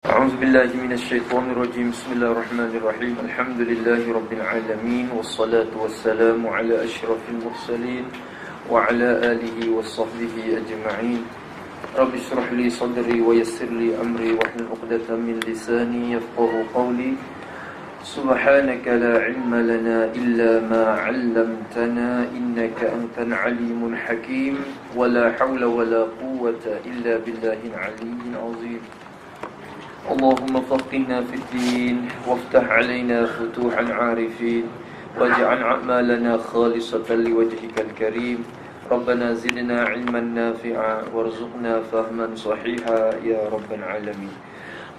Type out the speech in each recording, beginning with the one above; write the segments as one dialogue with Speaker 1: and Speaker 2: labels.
Speaker 1: أعوذ بالله من الشيطان الرجيم. بسم الله الرحمن الرحيم. الحمد لله رب العالمين، والصلاة والسلام على أشرف المرسلين وعلى آله وصحبه أجمعين. رب اشرح لي صدري ويسر لي أمري واحلل عقدة من لساني يفقهوا قولي. سبحانك لا علم لنا إلا ما علمتنا إنك أنت العليم الحكيم، ولا حول ولا قوة إلا بالله العلي العظيم. اللهم فقهنا في الدين، وافتح علينا فتوح العارفين، واجعل أعمالنا خالصة لوجهك الكريم. ربنا زدنا علما نافعا وارزقنا فهما صحيحا يا رب العالمين.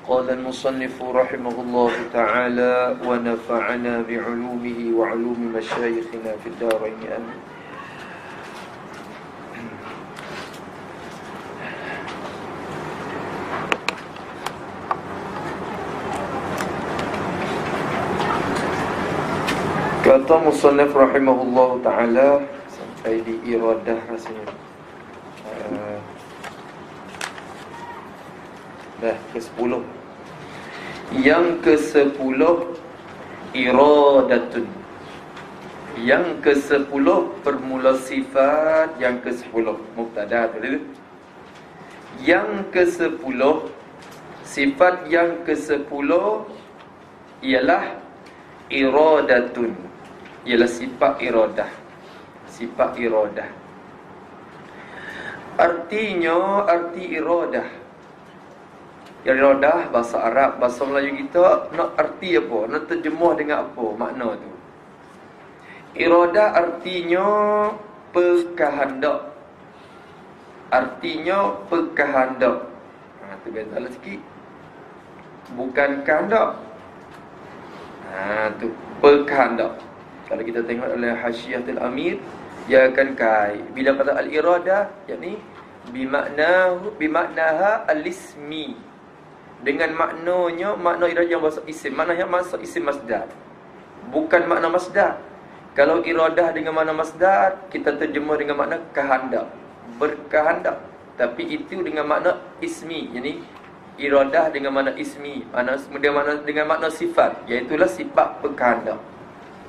Speaker 1: قال المصنف رحمه الله تعالى: ونفعنا بعلومه وعلوم مشايخنا في الدارين آمين. Kata musannif rahimahullah ta'ala, sampai di iradah rasanya. Dah ke-10. Yang ke-10 iradatun. Yang ke-10 permula sifat yang ke-10 mubtada tu. Yang ke-10 sifat yang ke-10 ialah iradatun. Ialah sifat iradah. Sifat iradah. Artinya, arti iradah. Iradah bahasa Arab, bahasa Melayu kita nak arti apa? Nak terjemah dengan apa makna tu? Iradah artinya perkehendak. Artinya perkehendak. Tu bezalah sikit. Bukan kehendak. Tu perkehendak. Kalau kita tengok dalam Hasyiatul Amir, dia akan kai bila kata al-iradah, yakni bimaknaha al-ismi. Dengan maknanya, makna iradah yang masuk isim, maknanya masuk isim masdar. Bukan makna masdar. Kalau iradah dengan makna masdar, kita terjemah dengan makna kehendak, berkehendak. Tapi itu dengan makna ismi, yakni iradah dengan makna ismi, dengan makna sifat, iaitulah sifat perkehendak.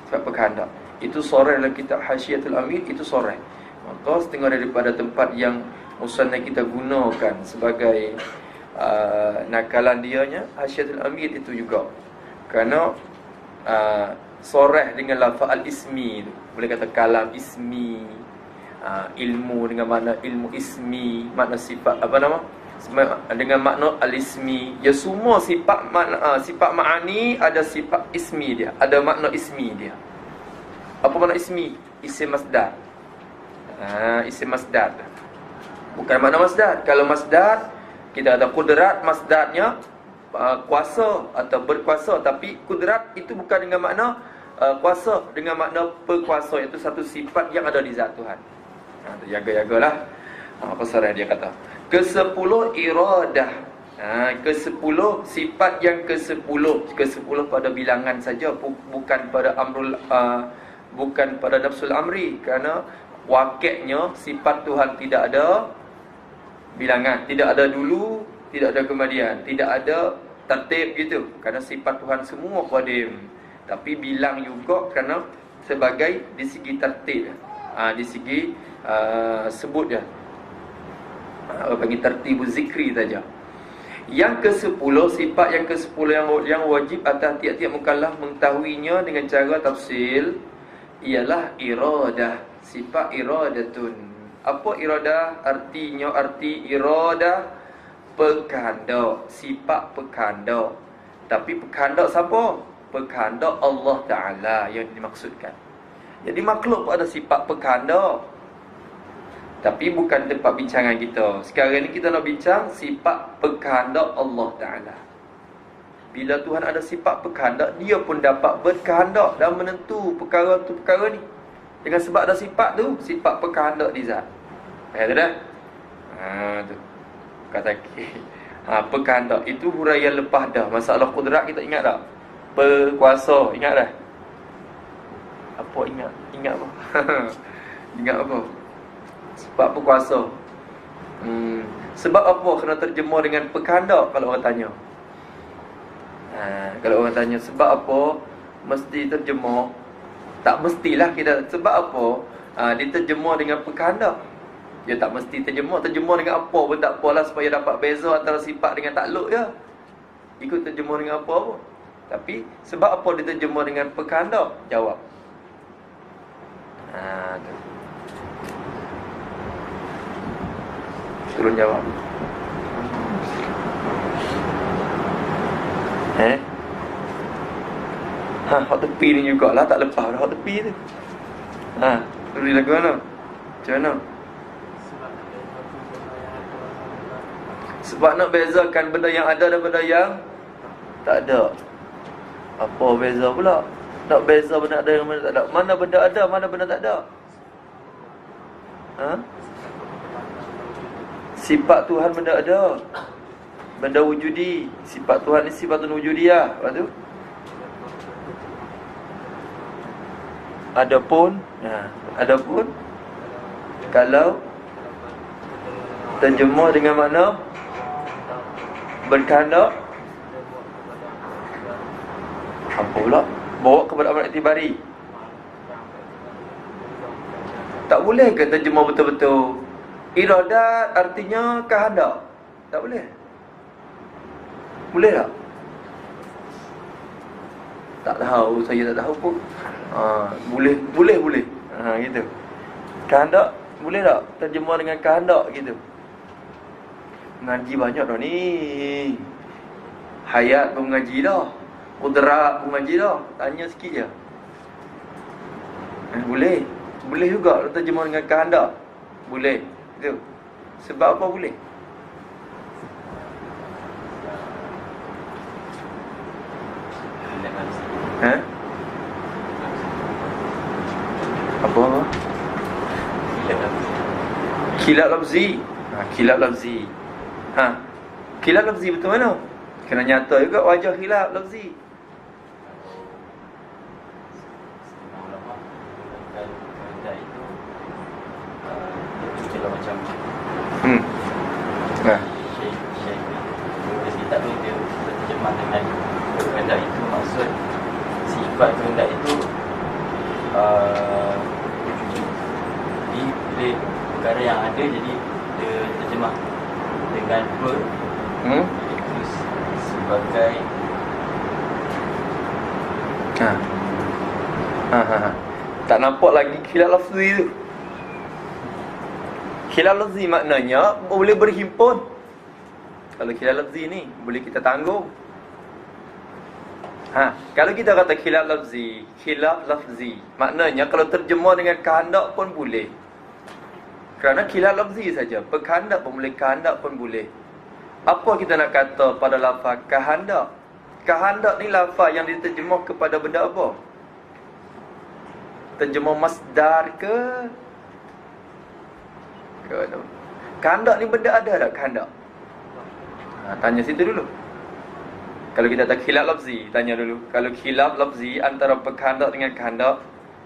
Speaker 1: Sifat perkehendak. Itu soreh dalam kitab Hasyiatul Amir, itu soreh. Maka setengah daripada tempat yang musannaf kita gunakan sebagai nakalan dianya, Hasyiatul Amir itu juga. Kerana soreh dengan lafaz al-ismi tu. Boleh kata kalam ismi, ilmu dengan makna ilmu ismi, makna sifat dengan makna al-ismi. Ya, semua sifat makna, sifat ma'ani ada sifat ismi dia, ada makna ismi dia. Apa makna ismi? Isim masdar. Isim masdar. Bukan makna masdar. Kalau masdar, kita ada kudrat, masdarnya kuasa atau berkuasa. Tapi kudrat itu bukan dengan makna kuasa, dengan makna berkuasa. Itu satu sifat yang ada di zat Tuhan. Jaga-jagalah apa sarah dia kata. Ke-10 iradah. Ke-10 sifat yang ke-10. Ke-10 pada bilangan saja, bukan pada amrul, bukan pada nafsul amri. Kerana wakilnya sifat Tuhan tidak ada bilangan, tidak ada dulu, tidak ada kemudian, tidak ada tertib gitu. Kerana sifat Tuhan semua qadim. Tapi bilang juga kerana sebagai di segi tertib, di segi sebut dia, bagi tertib zikri saja. Yang ke-10 sifat yang ke-10 yang wajib atas tiap-tiap mukallaf mengetahuinya dengan cara tafsil ialah iradah. Sifat iradatun. Apa iradah? Artinya, arti iradah perkehendak, sifat perkehendak. Tapi perkehendak siapa? Perkehendak Allah Ta'ala yang dimaksudkan. Jadi makhluk pun ada sifat perkehendak, tapi bukan tempat bincangan kita. Sekarang ni kita nak bincang sifat perkehendak Allah Ta'ala. Bila Tuhan ada sifat perkehendak, dia pun dapat berkehendak dan menentu perkara tu perkara ni. Dengan sebab ada sifat tu, sifat perkehendak di zat. Faham tak? Tu kata perkehendak itu huraian lepas dah. Masalah kudrat kita ingat tak? Berkuasa, ingat dah? Apa ingat? Ingat apa? Ingat apa? Sebab berkuasa. Sebab apa kena terjemah dengan perkehendak kalau orang tanya? Kalau orang tanya sebab apa mesti terjemah, tak mestilah kita. Sebab apa diterjemah dengan perkanda. Dia tak mesti terjemah dengan apa pun tak apalah, supaya dapat beza antara sifat dengan takluk je. Ikut terjemah dengan apa pun. Tapi sebab apa diterjemah dengan perkanda? Jawab. Tu. Turun jawab. Hak tepi ni jugalah, tak lepas dah hak tepi tu. Tulis lagu mana? Macam mana? Sebab nak bezakan benda yang ada dan benda yang tak ada. Apa beza pula? Nak beza benda ada dengan benda tak ada. Mana benda ada, mana benda tak ada? Sifat Tuhan benda ada. Benda wujudi. Sifat Tuhan ni sifatun wujudiyah. Lepas tu Adapun kalau terjemah dengan makna berkehendak, apa pula? Bawa kepada amal iktibari. Tak boleh ke terjemah betul-betul? Iradat artinya kehendak. Tak boleh. Boleh tak? Tak tahu, saya tak tahu pun. Boleh. Gitu. Kehendak boleh tak terjemah dengan kehendak gitu? Mengaji banyak dah ni. Hayat pun mengaji dah. Qudrat pun mengaji dah. Tanya sikit je. Boleh. Boleh juga terjemah dengan kehendak. Boleh. Gitu. Sebab apa boleh? Apa? Khilaf lafzi. Khilaf lafzi. Khilaf lafzi betul mana? Kena nyata juga wajah khilaf lafzi.
Speaker 2: Tak boleh dia terjemah dengan kehendak itu, maksud sifat kehendak itu jadi bila perkara yang ada jadi dia terjemah dengan verb itu sebagai
Speaker 1: tak nampak lagi khilaf lafzi tu. Khilaf lafzi maknanya boleh berhimpun. Kalau khilaf lafzi ni boleh kita tanggung. Kalau kita kata khilaf lafzi maknanya kalau terjemah dengan kehendak pun boleh. Kerana khilaf lafzi saja, berkehendak pun boleh, kehendak pun boleh. Apa kita nak kata pada lafaz kehendak? Kehendak ni lafaz yang diterjemah kepada benda apa? Terjemah masdar ke? Kehendak ni benda ada tak kehendak? Tanya situ dulu. Kalau kita tak khilaf lafzi, tanya dulu. Kalau khilaf lafzi antara perkehendak dengan kehendak,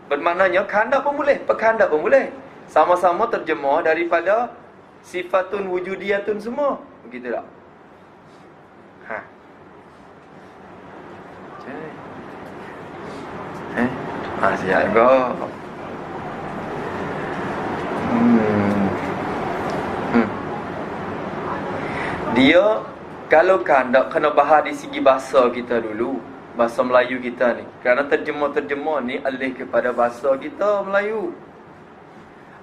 Speaker 1: bermaknanya kehendak pun boleh, perkehendak pun boleh. Sama-sama terjemah daripada sifatun wujudiyatun semua. Begitu tak? Siap ke? Dia kalau kehendak kena bahas di segi bahasa kita dulu, bahasa Melayu kita ni. Kerana terjemah-terjemah ni alih kepada bahasa kita Melayu.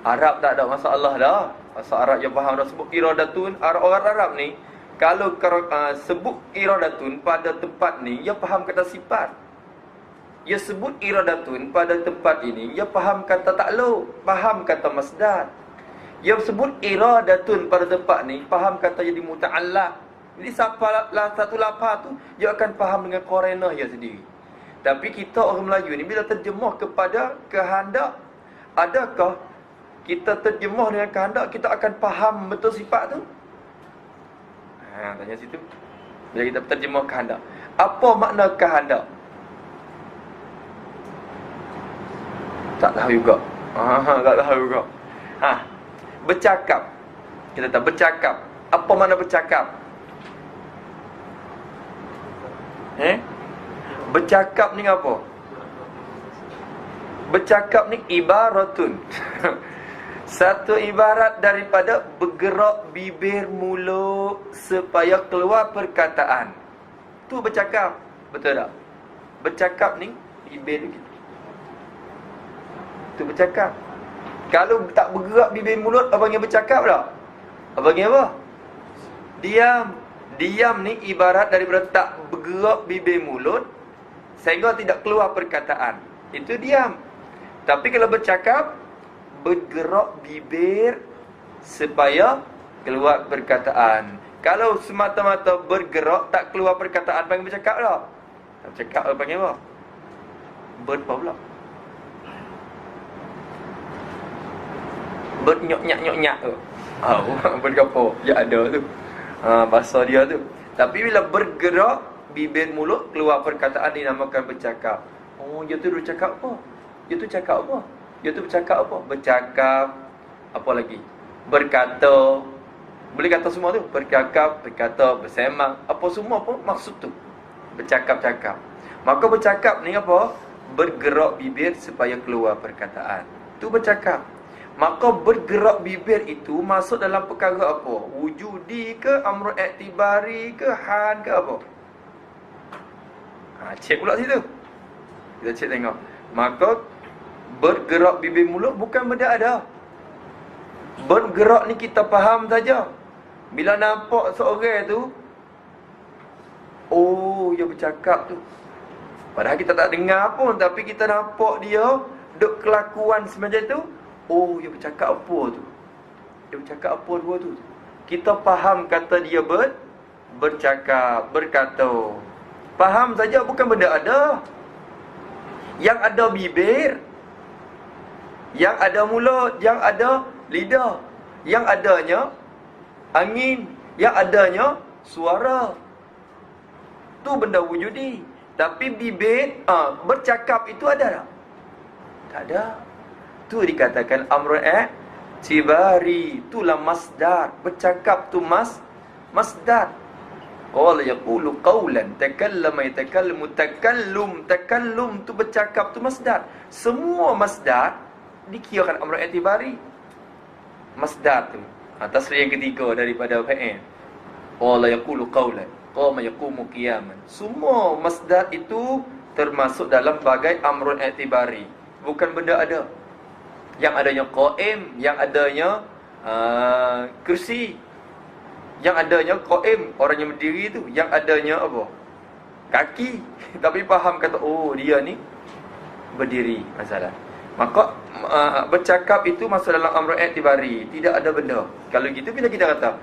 Speaker 1: Arab tak ada masalah dah. Bahasa Arab yang faham dah sebut iradatun. Orang Arab ni kalau sebut iradatun pada tempat ni, dia faham kata sifat. Dia sebut iradatun pada tempat ini, dia faham kata takluk, faham kata masdar. Dia sebut iradatun pada tempat ni, faham kata jadi muta'allaq. Jadi satu lafaz tu dia akan faham dengan qarinah dia sendiri. Tapi kita orang Melayu ni bila terjemah kepada kehendak, adakah kita terjemah dengan kehendak kita akan faham betul sifat tu? Tanya situ. Bila kita terjemah kehendak, apa makna kehendak? Tak tahu juga. Tak tahu juga. Bercakap. Kita tak bercakap. Apa makna bercakap? Bercakap ni apa? Bercakap ni ibaratun satu ibarat daripada bergerak bibir mulut supaya keluar perkataan. Tu bercakap. Betul tak? Bercakap ni bibir gitu. Tu bercakap. Kalau tak bergerak bibir mulut, apa panggil bercakap tak? Apa panggil apa? Diam. Diam ni ibarat daripada tak bergerak bibir mulut sehingga tidak keluar perkataan. Itu diam. Tapi kalau bercakap, bergerak bibir supaya keluar perkataan. Kalau semata-mata bergerak tak keluar perkataan, panggil bercakap tak? Tak bercakap panggil apa? Berapa pula? Bernyok-nyak-nyok-nyak tu. Berapa? Ya ada tu. Bahasa dia tu. Tapi bila bergerak bibir mulut keluar perkataan dinamakan bercakap. Oh, dia tu bercakap apa? Dia tu cakap apa? Dia tu bercakap apa? Bercakap. Apa lagi? Berkata. Boleh kata semua tu. Bercakap, berkata, bersemang. Apa semua pun maksud tu. Bercakap-cakap. Maka bercakap ni apa? Bergerak bibir supaya keluar perkataan. Tu bercakap. Maka bergerak bibir itu masuk dalam perkara apa? Wujudi ke, amrul i'tibari ke, han ke apa? Cek pula situ. Kita cek tengok. Maka bergerak bibir mulut bukan benda ada. Bergerak ni kita faham saja. Bila nampak seorang tu, oh, dia bercakap tu. Padahal kita tak dengar pun, tapi kita nampak dia duk kelakuan semacam tu. Oh, dia bercakap apa tu? Dia bercakap apa dua tu? Kita faham kata dia bercakap, berkata. Faham saja, bukan benda ada. Yang ada bibir, yang ada mulut, yang ada lidah, yang adanya angin, yang adanya suara. Tu benda wujudi. Tapi bibir, bercakap itu ada tak? Tak ada. Tu dikatakan amrul i'tibari. Itulah masdar. Bercakap tu masdar. Qala yaqulu qawlan, takallama yatakallamu, takallum tu bercakap tu masdar. Semua masdar dikirakan amrul i'tibari. Masdar tu tasrif yang ketiga daripada fa'il. Qala yaqulu qawlan, qama yaqumu qiyaman. Semua masdar itu termasuk dalam bagai amrul i'tibari. Bukan benda ada. Yang adanya qaim, yang adanya kursi, yang adanya qaim, orang yang berdiri tu, yang adanya apa? Kaki. Tapi faham kata, oh, dia ni berdiri, masalah. Maka bercakap itu masuk dalam amrul i'tibari. Tidak ada benda. Kalau gitu, bila kita kata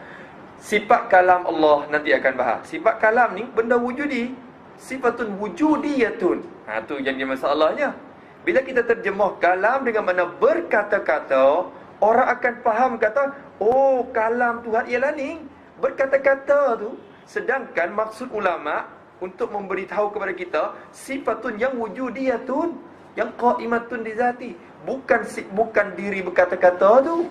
Speaker 1: sifat kalam Allah, nanti akan bahas. Sifat kalam ni benda wujudi. Sifatun wujudiyatun. Tu yang dia masalahnya. Bila kita terjemah kalam dengan makna berkata-kata, orang akan faham kata, oh, kalam Tuhan ialah ni, berkata-kata tu. Sedangkan maksud ulama untuk memberitahu kepada kita sifatun yang wujudiyatun, yang qaimatun di zati, bukan diri berkata-kata tu.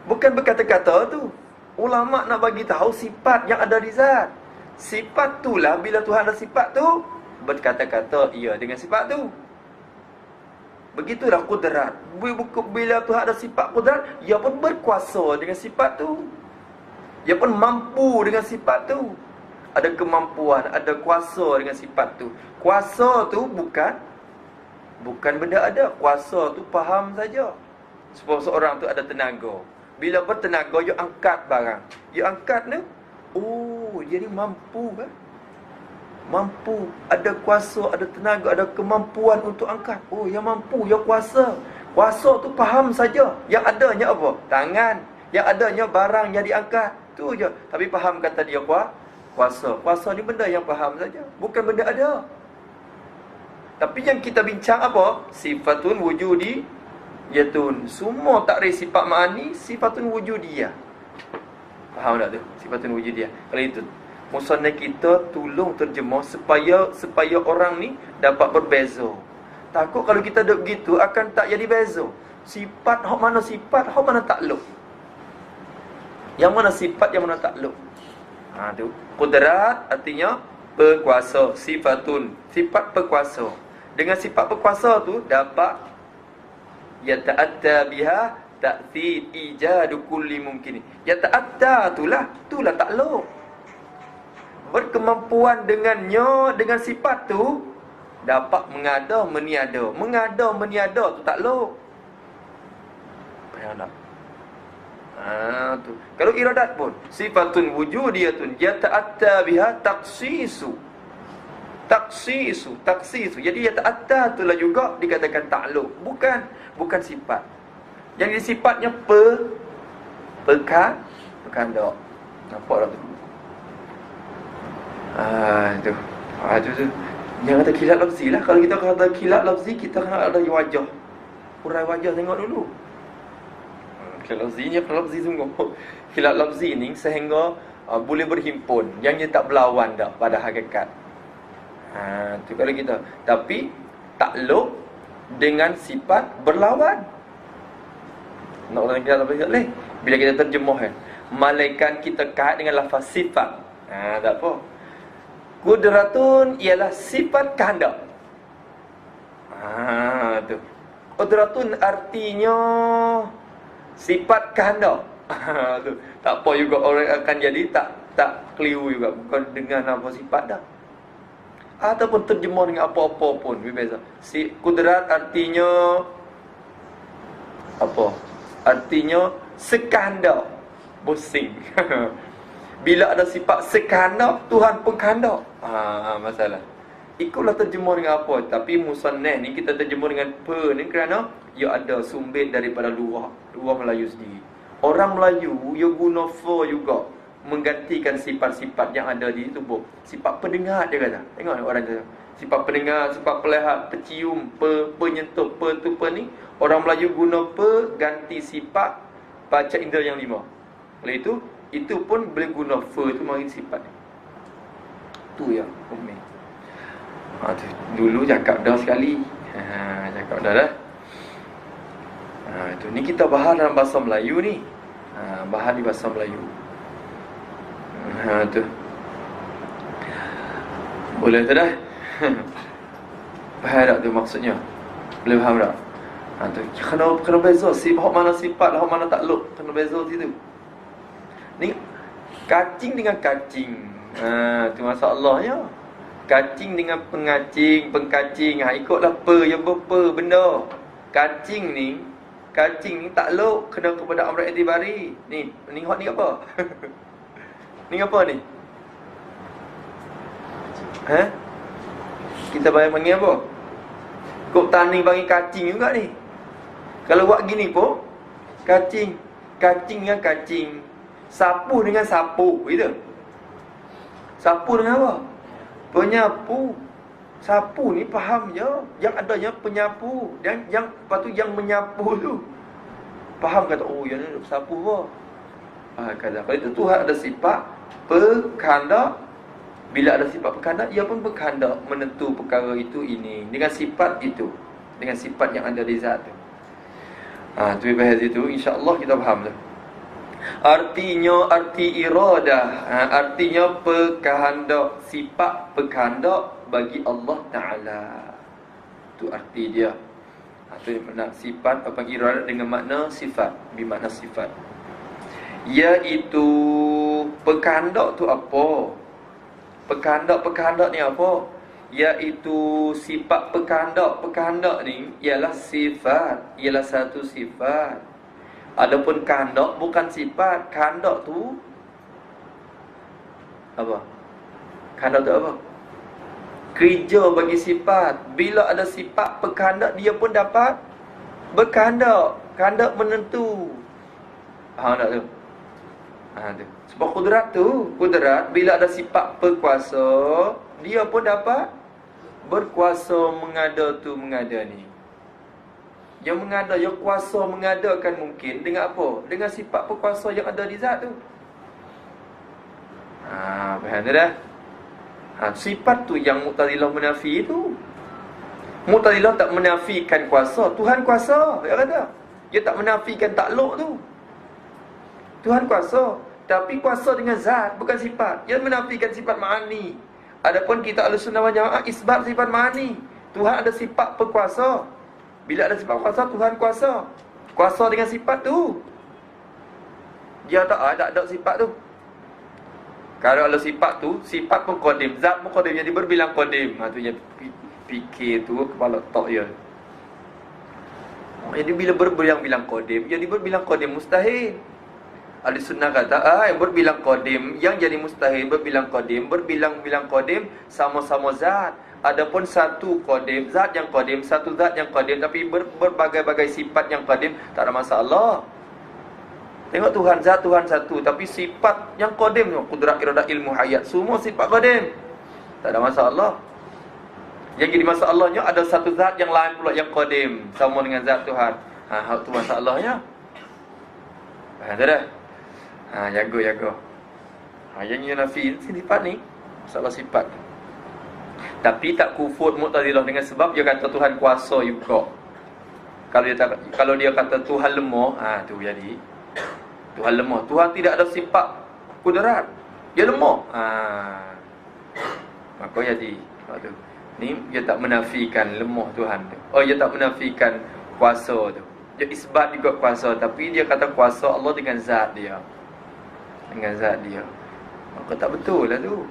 Speaker 1: Bukan berkata-kata tu. Ulama nak bagi tahu sifat yang ada di zat. Sifat itulah bila Tuhan ada sifat tu, berkata-kata ia dengan sifat tu. Begitulah kudrat. Bila Tuhan ada sifat kudrat, ia pun berkuasa dengan sifat tu. Ia pun mampu dengan sifat tu. Ada kemampuan, ada kuasa dengan sifat tu. Kuasa tu bukan benda ada. Kuasa tu faham saja. Sebab seorang tu ada tenaga. Bila bertenaga, dia angkat barang. Dia angkat ni, oh, dia ni mampu kan? Mampu, ada kuasa, ada tenaga, ada kemampuan untuk angkat. Oh, yang mampu, yang kuasa. Kuasa tu faham saja. Yang adanya apa? Tangan. Yang adanya barang yang diangkat. Tu je. Tapi faham kata dia kuasa. Kuasa ni benda yang faham saja. Bukan benda ada. Tapi yang kita bincang apa? Sifatun wujudi yatun. Semua takrif sifat ma'ani, sifatun wujudiyah. Faham tak tu? Sifatun wujudiyah. Kalau itu musannaf kita tolong terjemah supaya orang ni dapat berbeza. Takut kalau kita duk begitu akan tak jadi beza. Sifat hak mana sifat, hak mana takluk. Yang mana sifat, yang mana takluk. Tu qudrat artinya berkuasa, sifatun, sifat berkuasa. Dengan sifat berkuasa tu dapat yata'atta biha ta'thir ijadu kulli mungkin. Yata'atta tulah takluk. Berkemampuan dengannya, dengan sifat tu dapat mengada meniada. Mengada meniada tu takluk. Faham tak? Tu. Kalau iradat pun sifatun wujudiyatun yata'atta biha taksisu. Jadi yata'atta itulah juga dikatakan takluk. Bukan sifat. Yang sifatnya perkanda. Nampak tak tu? Tu. Jangan kata khilaf lafzi lah. Kalau kita kata khilaf lafzi, kita kena ada wajah. Urai wajah tengok dulu. Khilaf lafzi sungguh. Khilaf lafzi ni sehingga boleh berhimpun. Yang dia tak berlawan dah pada hakikat. Tu kalau kita. Tapi takluk dengan sifat berlawan. Nak orang kita tak boleh. Bila kita terjemah malaikat kita kait dengan lafaz sifat. Tak apa. Qudratun ialah sifat kehendak. Tu. Qudratun artinya sifat kehendak. Tu. Tak apa juga orang akan jadi tak keliru juga. Bukan dengan apa sifat dah. Ataupun terjemah dengan apa-apa pun berbeza. Kudrat artinya apa? Artinya sekehendak. Pusing. Bila ada sifat sekehendak, Tuhan pun kehendak. Masalah. Ikutlah terjemah dengan apa. Tapi musannaf ni kita terjemah dengan per ni kerana ia ada sumber daripada luar Melayu sendiri. Orang Melayu ia guna for juga menggantikan sifat-sifat yang ada di tubuh. Sifat pendengar dia kata. Tengok orang kata. Sifat pendengar, sifat pelihat, pecium, penyentuh, ni orang Melayu guna ganti sifat baca indera yang 5. Oleh itu pun boleh guna tu mari sifat. Tu ya ummi. Dulu cakap dah sekali. Cakap dah. Itu ni kita bahas dalam bahasa Melayu ni. Bahas di bahasa Melayu. Tu. Boleh tak dah? Faham tak tu maksudnya? Boleh faham tak? Tu. Kena beza hak mana sifat, hak mana takluk. Kena beza situ. Ni kacing dengan kacing. Tu masalahnya. Kacing dengan pengkacing. Ikutlah yang berapa benda. Kacing ni takluk kena kepada amr i'tibari. Ni hak ni apa? Ni apa ni? Kita panggil apa? Kok tani bagi kacing juga ni. Kalau buat gini pun kacing dengan kacing. Sapu dengan sapu, gitu. Sapu dengan apa? Penyapu. Sapu ni faham je. Yang adanya penyapu. Dan lepas tu yang menyapu tu faham kata, oh yang ni sapu apa? Kata. Kalau itu Tuhan ada sifat berkehendak. Bila ada sifat berkehendak, ia pun berkehendak menentu perkara itu ini. Dengan sifat itu. Dengan sifat yang ada di zat tu. Tu bahas itu. InsyaAllah kita faham tu. Artinya arti iradah, artinya berkehendak, sifat berkehendak bagi Allah Ta'ala. Itu arti dia. Itu makna sifat apa iradah dengan makna sifat, bermakna sifat. Iaitu berkehendak tu apa? Berkehendak ni apa? Iaitu sifat berkehendak. Berkehendak ni ialah sifat, ialah satu sifat. Adapun kehendak bukan sifat. Kehendak tu apa? Kehendak tu apa? Kerja bagi sifat. Bila ada sifat berkehendak, dia pun dapat berkehendak. Kehendak menentu. Faham tak tu? Tu. Sebab kudrat bila ada sifat berkuasa, dia pun dapat berkuasa mengada tu mengada ni. Yang mengada, yang kuasa mengadakan mungkin dengan apa? Dengan sifat berkuasa yang ada di zat tu. Faham dah? Sifat tu yang Mu'tazilah menafi tu. Mu'tazilah tak menafikan kuasa. Tuhan kuasa, dia kata. Dia tak menafikan takluk tu. Tuhan kuasa. Tapi kuasa dengan zat, bukan sifat. Yang menafikan sifat ma'ani. Adapun kita Ahlussunnah wal Jamaah isbat sifat ma'ani. Tuhan ada sifat berkuasa. Bila ada sifat kuasa, Tuhan kuasa. Kuasa dengan sifat tu. Dia tak ada sifat tu. Kalau ada sifat tu, sifat pun qadim, zat pun qadim, jadi berbilang qadim. Tu yang fikir tu kepala otak dia. Jadi bila berbilang qadim, jadi berbilang qadim mustahil. Ahli sunnah kata, yang berbilang qadim, yang jadi mustahil berbilang qadim, berbilang-bilang qadim sama-sama zat. Adapun satu qadim, zat yang qadim, satu zat yang qadim, tapi berbagai-bagai sifat yang qadim, tak ada masalah. Tengok Tuhan, zat Tuhan satu, tapi sifat yang qadim, qudrat, iradah, ilmu, hayat, semua sifat qadim. Tak ada masalah. Yang jadi masalahnya ada satu zat yang lain pula yang qadim, sama dengan zat Tuhan. Itu masalahnya. Tak ada. Jaga. Yang nafi sifat ni, masalah sifat. Tapi tak kufur Mu'tazilah dengan sebab dia kata Tuhan kuasa juga. Kalau dia kata Tuhan lemah, tu jadi Tuhan lemah. Tuhan tidak ada sifat kudrat. Dia lemah. Maka jadi ni dia tak menafikan lemah Tuhan tu. Dia tak menafikan kuasa tu. Dia isbat juga kuasa, tapi dia kata kuasa Allah dengan zat dia. Dengan zat dia. Maka tak betul lah tu.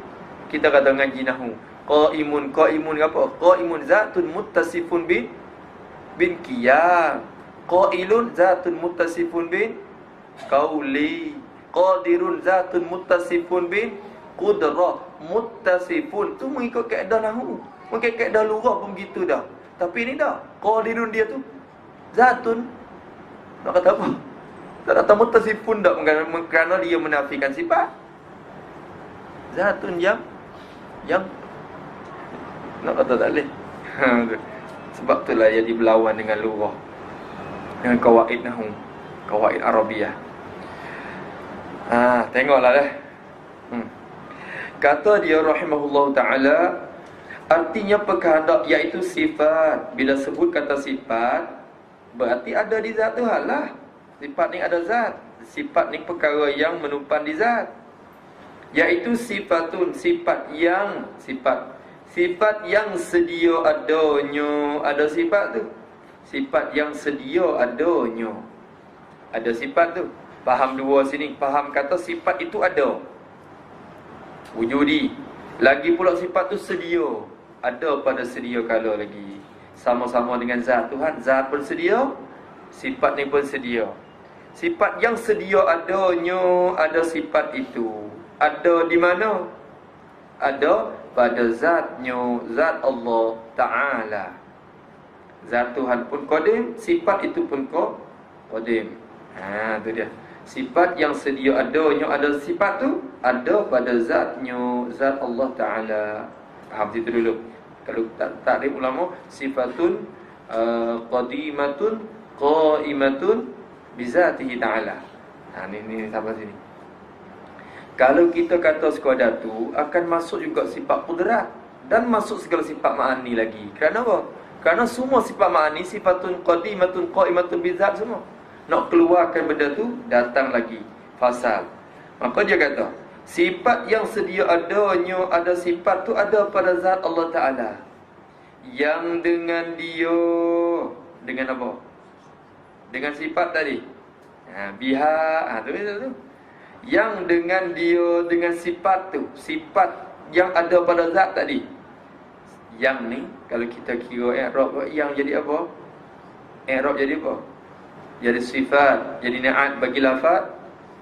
Speaker 1: Kita kata ngaji nahwu, qaimun apa? Qaimun zatun muttasifun bin qiyam. Qailun zatun muttasifun bin qauli. Qadirun zatun muttasifun bin qudrah. Muttasifun tu mengikut kaedah nahwu. Mungkin kaedah lugah pun begitu dah. Tapi ni dah, qadirun dia tu zatun. Nak kata apa? Tak kata muttasifun dah, kerana dia menafikan sifat. Zatun yang nak kata tak boleh. Sebab itulah dia berlawan dengan lugah, dengan kawaid nahwu, kawaid Arabiah. Tengoklah dah. Kata dia rahimahullah ta'ala, artinya perkehendak iaitu sifat. Bila sebut kata sifat, berarti ada di zat Tuhan lah. Sifat ni ada zat. Sifat ni perkara yang menumpan di zat. Iaitu sifatun, sifat yang sedia adanya. Ada sifat tu. Sifat yang sedia adanya. Ada sifat tu. Faham dua sini. Faham kata sifat itu ada. Wujudi. Lagi pula sifat tu sedia. Ada pada sedia kala lagi. Sama-sama dengan zat Tuhan. Zat pun sedia, sifat ni pun sedia. Sifat yang sedia adanya, ada sifat itu. Ada di mana? Ada pada zatnya, zat Allah Ta'ala. Zat Tuhan pun qadim, sifat itu pun qadim. Tu dia. Sifat yang sedia adanya, ada sifat tu, ada pada zatnya, zat Allah Ta'ala. Faham situ dulu. Kalau takrif ulama, sifatun qadimatun qaimatun bizatihi ta'ala. Ni sampai sini. Kalau kita kata sekadar tu, akan masuk juga sifat qudrat dan masuk segala sifat ma'ani lagi. Kerana apa? Kerana semua sifat ma'ani, sifatun qadimatun qaimatun bizat semua. Nak keluarkan benda tu, datang lagi fasal. Maka dia kata, sifat yang sedia adanya, ada sifat tu ada pada zat Allah Ta'ala. Yang dengan dia, dengan apa? Dengan sifat tadi. Biha, tu. Yang dengan dia, dengan sifat tu. Sifat yang ada pada zat tadi. Yang ni, kalau kita kira i'rab, yang jadi apa? I'rab jadi apa? Jadi sifat. Jadi na'at bagi lafaz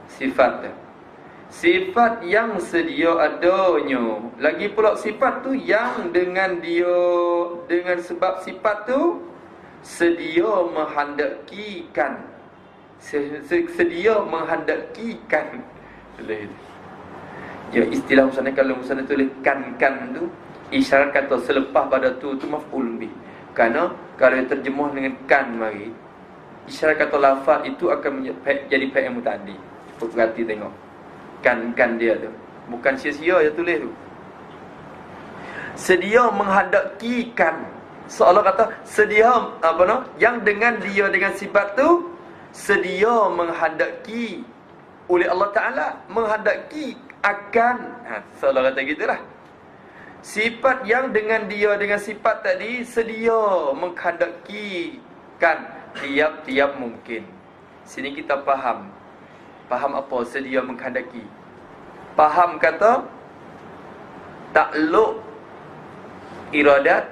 Speaker 1: sifat tu. Sifat yang sedia adanya. Lagi pula sifat tu yang dengan dia, dengan sebab sifat tu sedia menghendakikan. Sedia menghendakikan. Ya, istilah Musannaf, kalau Musannaf tulis kan tu, isyarat kata selepas pada tu maf'ul bih. Kerana kalau terjemah dengan kan mari, isyarat kata lafaz itu akan jadi fa'il muta'addi. Perhati tengok. Kan dia tu. Bukan sia-sia dia tulis tu. Sedia menghendakikan. Seolah kata sedia yang dengan dia, dengan sifat tu sedia menghendaki oleh Allah Ta'ala, menghendaki akan, salah kata gitulah. Sifat yang dengan sifat tadi sedia menghendakikan tiap-tiap mungkin. Sini kita faham apa sedia menghendaki. Faham kata takluk iradat,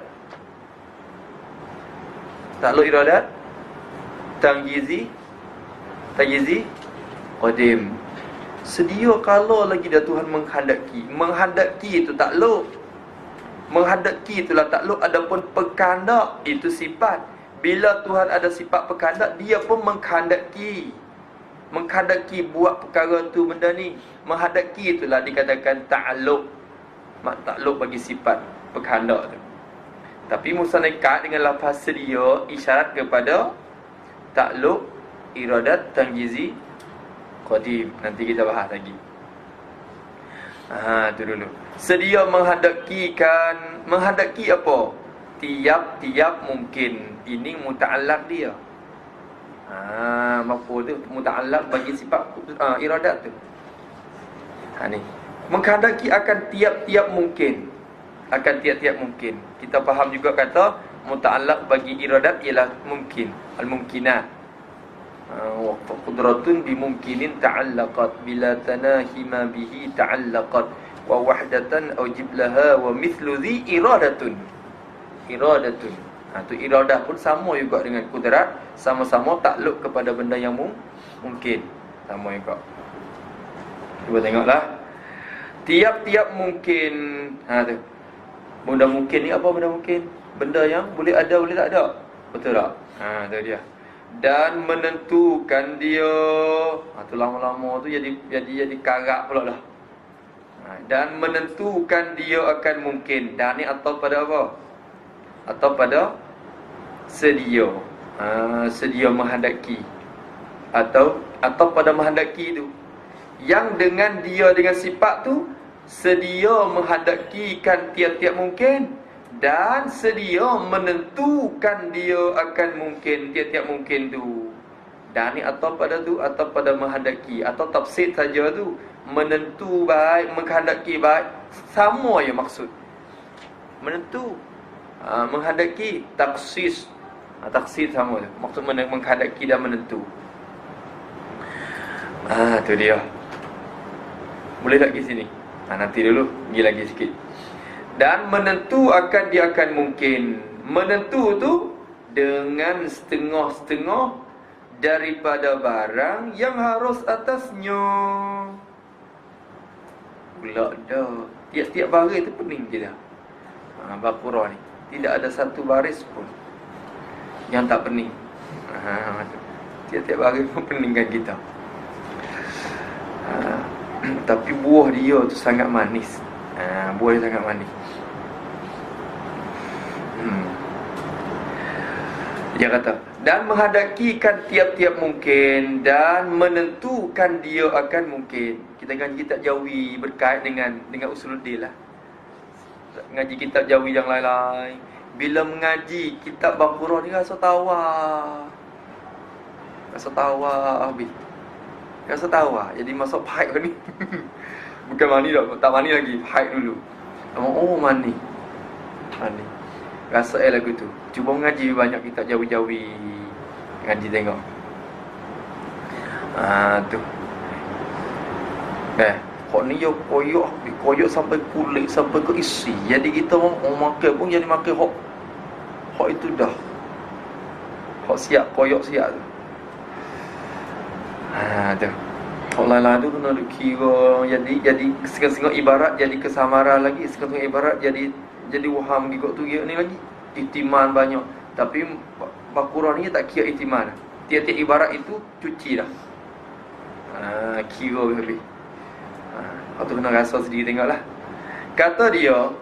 Speaker 1: tangyizi qadim. Sedia kalau lagi dah Tuhan menghendaki itu takluk. Menghendaki itulah takluk. Adapun pekandak itu sifat. Bila Tuhan ada sifat pekandak, dia pun menghendaki buat perkara tu, benda ni. Menghendaki itulah dikatakan takluk. Takluk bagi sifat pekandak tu. Tapi musanakat dengan lafaz sedia isyarat kepada takluk iradat tangyizi qadim. Nanti kita bahas lagi. Tu dulu. Sedia menghendaki apa? Tiap-tiap mungkin. Ini muta'allaq dia. Mafhum tu muta'allaq bagi sifat iradat tu. Ni. Menghendaki akan tiap-tiap mmungkin. Kita faham juga kata muta'allaq bagi iradat ialah mungkin, al-mumkinat. Wa qudratun bimumkinin ta'allaqat bila tanahima bihi ta'allaqat wa wahdatan aujib laha wa mithlu dhi iradatun. Tu iradah pun sama juga dengan kudrat, sama-sama takluk kepada benda yang mungkin. Sama juga. Cuba tengoklah. Tiap-tiap mungkin. Tu. Benda mungkin ni apa benda mungkin? Benda yang boleh ada, boleh tak ada. Betul tak? Tu dia. Dan menentukan dia. Tu lama-lama tu jadi karak pula dah. Dan menentukan dia akan mungkin. Dan ni atau pada apa? Atau pada sedia. Sedia menghendaki. Atau pada menghendaki tu. Yang dengan sifat tu sedia menghendakikan tiap-tiap mungkin dan sedia menentukan dia akan mungkin tiap-tiap mungkin tu. Dan ni atau pada tu, atau pada menghendaki, atau tafsir saja tu. Menentu baik, menghendaki baik, sama je maksud. Menentu, menghendaki, taksis, taksis sama je. Maksud menghendaki dan menentu. Tu dia. Boleh tak pergi sini? Nanti dulu, pergi lagi sikit. Dan menentu dia akan mungkin. Menentu tu dengan setengah-setengah daripada barang yang harus atasnya. Pula dah. Tiap-tiap baris tu pening je dah. Baqarah ni tidak ada satu baris pun yang tak pening. Tiap-tiap baris pun peningkan kita. Tapi buah dia tu sangat manis. Buah dia sangat manis. Dia kata, dan menghendakikan tiap-tiap mungkin dan menentukan dia akan mungkin. Kita ngaji kitab Jawi berkait dengan usuluddin lah. Ngaji kitab Jawi yang lain-lain. Bila mengaji kitab Baqarah ni rasa tawa. Habis. Rasa tawa. Jadi masuk pahit ni. Bukan mani tak mani lagi, pahit dulu. Mani. Rasa lagu tu. Cuba mengaji banyak kitab Jawi-Jawi. Ngaji tengok. Tu. Hak ni yo koyok sampai kulit, sampai ke isi. Jadi kita makan pun jadi makan hak itu dah. Hak siap, koyok siap tu. Tu. Hak lain-lain tu kena kira. Jadi setengah-setengah ibarat jadi kesamaran lagi, setengah-setengah ibarat jadi waham gigok tu ni lagi. Ihtimal banyak. Tapi Baqarah ni tak kira ihtimal. Tiap-tiap ibarat itu cuci dah. Kira habis. Tu kena rasa sendiri tengoklah. Kata dia,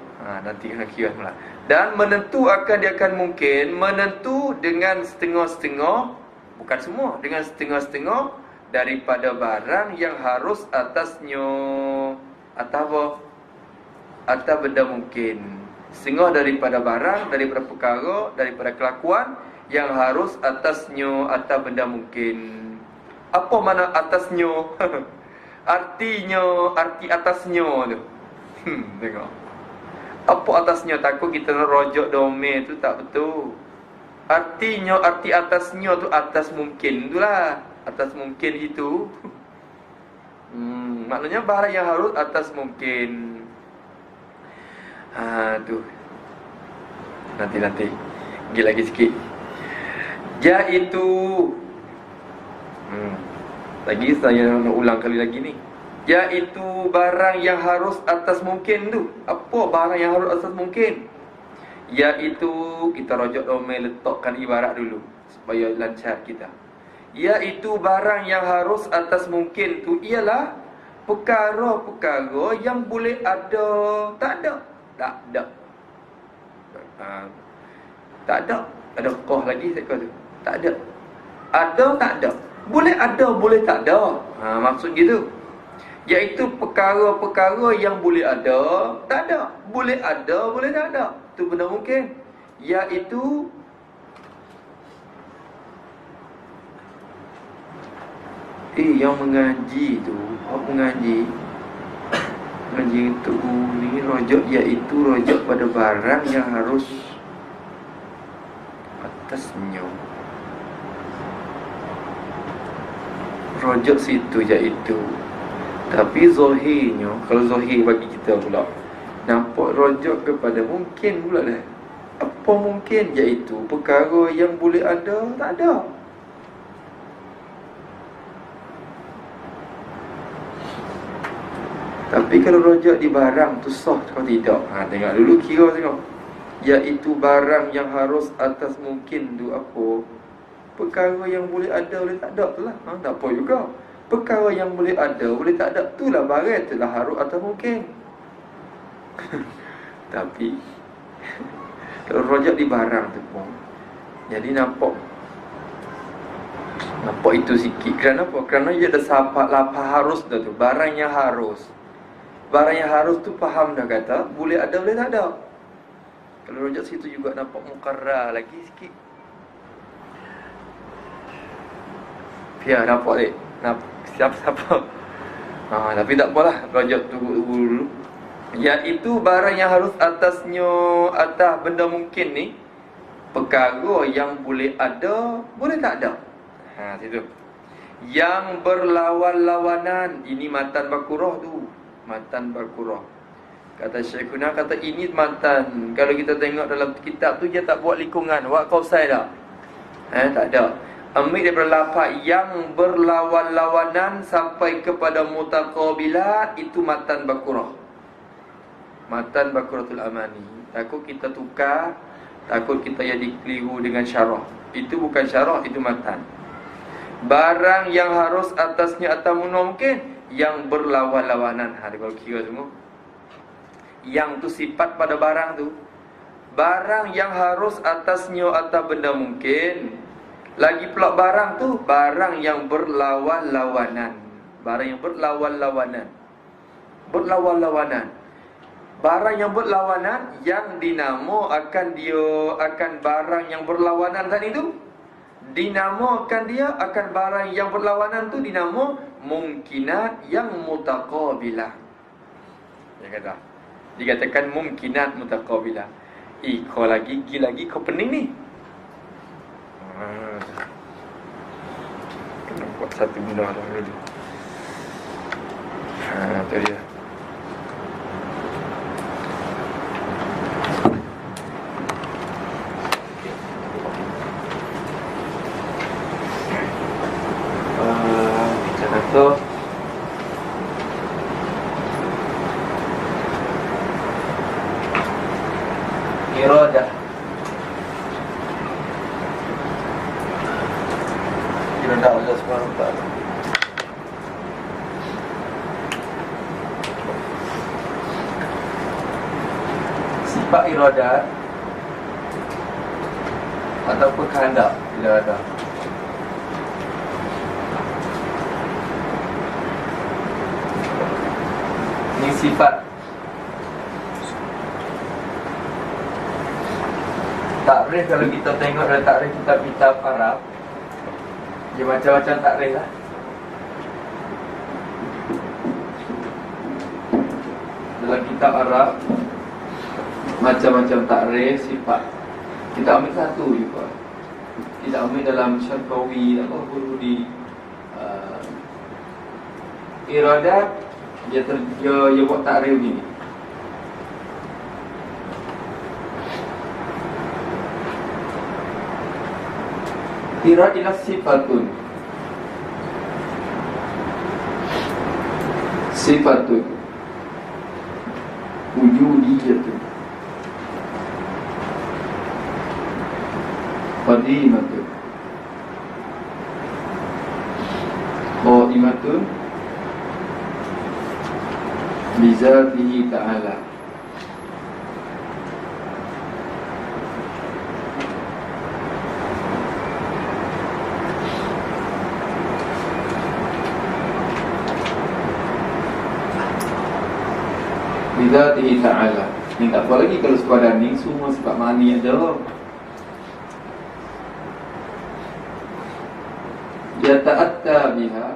Speaker 1: nanti kena kira pula. Dan menentu dia akan mungkin, menentu dengan setengah-setengah, bukan semua, dengan setengah-setengah daripada barang yang harus atasnya. Atau apa? Atau benda mungkin. Setengah daripada barang, daripada perkara, daripada kelakuan yang harus atasnya atau benda mungkin. Apa mana atasnya? Artinya, arti atasnya tu. Tengok. Apa atasnya? Takut kita nak rojok domain tu tak betul. Artinya, arti atasnya tu atas mungkin tu lah. Atas mungkin itu. Maknanya barang yang harus atas mungkin. Tu. Nanti. Pergi lagi sikit. Iaitu. Lagi saya nak ulang kali lagi ni. Iaitu barang yang harus atas mungkin tu. Apa barang yang harus atas mungkin? Iaitu, kita rojok domain, letakkan ibarat dulu supaya lancar kita. Iaitu barang yang harus atas mungkin tu ialah perkara-perkara yang boleh ada, tak ada. Tak ada. Tak ada. Ada koh lagi saya kata tu. Tak ada. Ada, tak ada. Boleh ada, boleh tak ada. Maksud gitu. Iaitu perkara-perkara yang boleh ada, tak ada. Boleh ada, boleh tak ada. Itu benda mungkin. Iaitu yang mengaji tu, apa mengaji? Mengaji itu ni rojok, iaitu rojok pada barang yang harus atasnya. Rojok situ iaitu. Tapi zahirnya, kalau zahir bagi kita pula, nampak rojok kepada mungkin pula dah. Apa mungkin? Iaitu perkara yang boleh ada, tak ada. Tapi kalau rojok di barang tu sah kalau tidak. Tengok dulu, kira tengok. Iaitu barang yang harus atas mungkin tu apa? Perkara yang boleh ada, boleh tak ada tu lah. Tak apa juga. Perkara yang boleh ada, boleh tak ada, itulah barang, itulah harus atau mungkin. Tapi kalau rojak di barang tu pun, jadi nampak itu sikit. Kerana apa? Kerana dia ada lapar harus dah tu. Barang yang harus. Barang yang harus tu faham dah kata, boleh ada, boleh tak ada. Kalau rojak situ juga nampak mukarrar lagi sikit. Biar nampak dek. Siapa? Tapi tak apalah, rojak tu dulu. Iaitu barang yang harus atasnya, atas benda mungkin ni, perkara yang boleh ada, boleh tak ada. Situ. Yang berlawan-lawanan. Ini matan Baqarah tu. Matan Baqarah. Kata Syekhuna, kata ini matan. Kalau kita tengok dalam kitab tu, dia tak buat likungan. Wak Qausai tak? Tak ada. Ambil daripada lafaz yang berlawan-lawanan sampai kepada mutaqabilat, itu matan Baqarah. Matan Baqaratul Amani. Takut kita tukar, takut kita jadi keliru dengan syarah. Itu bukan syarah, itu matan. Barang yang harus atasnya atau mungkin, yang berlawan-lawanan. Dia kalau kira semua. Yang tu sifat pada barang tu. Barang yang harus atasnya atau benda mungkin. Lagi pula barang tu, barang yang berlawan-lawanan. Barang yang berlawan-lawanan. Berlawan-lawanan. Barang yang berlawanan, yang dinamakan dia akan barang yang berlawanan tadi tu. Dinamakan dia akan barang yang berlawanan tu dinamo mungkinat yang mutaqabilah. Dia kata, dikatakan mungkinat mutaqabilah. Kau lagi kau pening ni. Kena buat satu benda dulu. Tu dia. So iradah. Iradah Allah Subhanahu wa taala. Sifat iradah ataupun kehendak bila ada. Ini sifat. Takrif, kalau kita tengok dalam takrif kitab-kitab Arab, dia macam-macam takrif lah. kitab Arab, macam-macam takrif sifat. Kita ambil satu juga. Kita ambil dalam Syarqawi, apa guru di Iradat, dia buat takrif gini. Irad ila sifatun wujudiyatun qadimatun qaimatun bizatihi ta'ala. Bizatihi ta'ala. Ni tak apa lagi kalau sekadar ni semua sifat mani ada. Yata'atta biha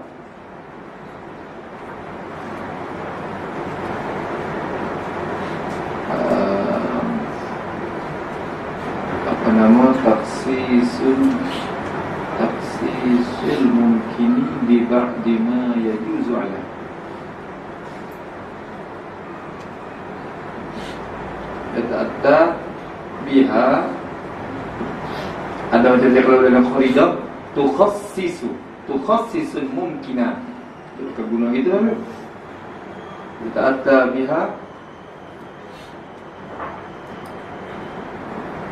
Speaker 1: apa nama taksisul mumkini bi ba'di ma yajuzu ala. Yata'atta biha ada macam kalau dalam kharidah tukhassisul mumkina. Kita guna gitu kan. Yata'atta biha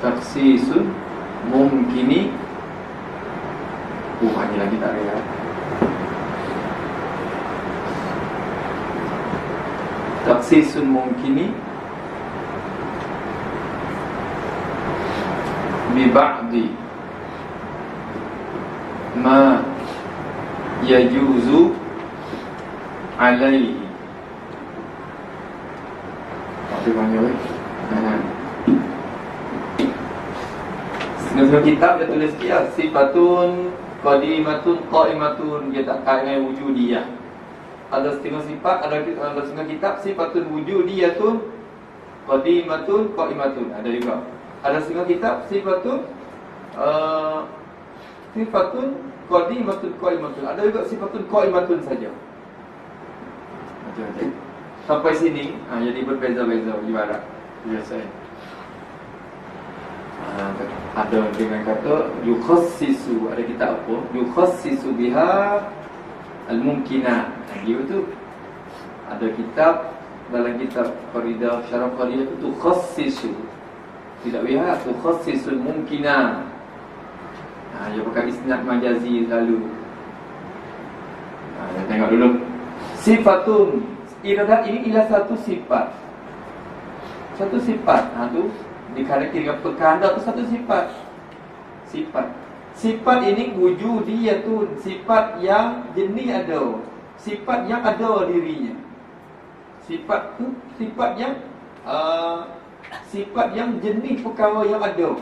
Speaker 1: taksisul mumkini. Hanya lagi tak ada. Taksisul mumkini bi ba'di ma yajuzu alaihi. Apa banyak Setengah kitab dia tulis dia sifatun qadimatun qaimatun, dia tak kait dengan wujudiyah. Ada setengah sifat, ada setengah kitab sifatun wujudiyatun qadimatun qaimatun, ada juga. Ada setengah kitab sifatun qadimatun qaimatun, ada juga sifatun qaimatun saja. Macam-macam. Sampai sini jadi berbeza-beza ibarat biasa. Ada dengan kata yukhassisu, ada kitab apa? Yukhassisu biha al-mumkinah. Gitu. Ada kitab dalam kitab Faridah Syarah Faridah itu tukhassisu. Tidak biha tukhassisul mumkinah. Dia pakai isnad majazi lalu. Kita tengok dulu. Sifatun iradat ini ialah satu sifat. Satu sifat. Tu dikarenakan dengan perkara tu satu sifat. Sifat ini wujudiyatun, sifat yang jenis ada, sifat yang ada dirinya. Sifat tu sifat yang jenis perkara yang ada.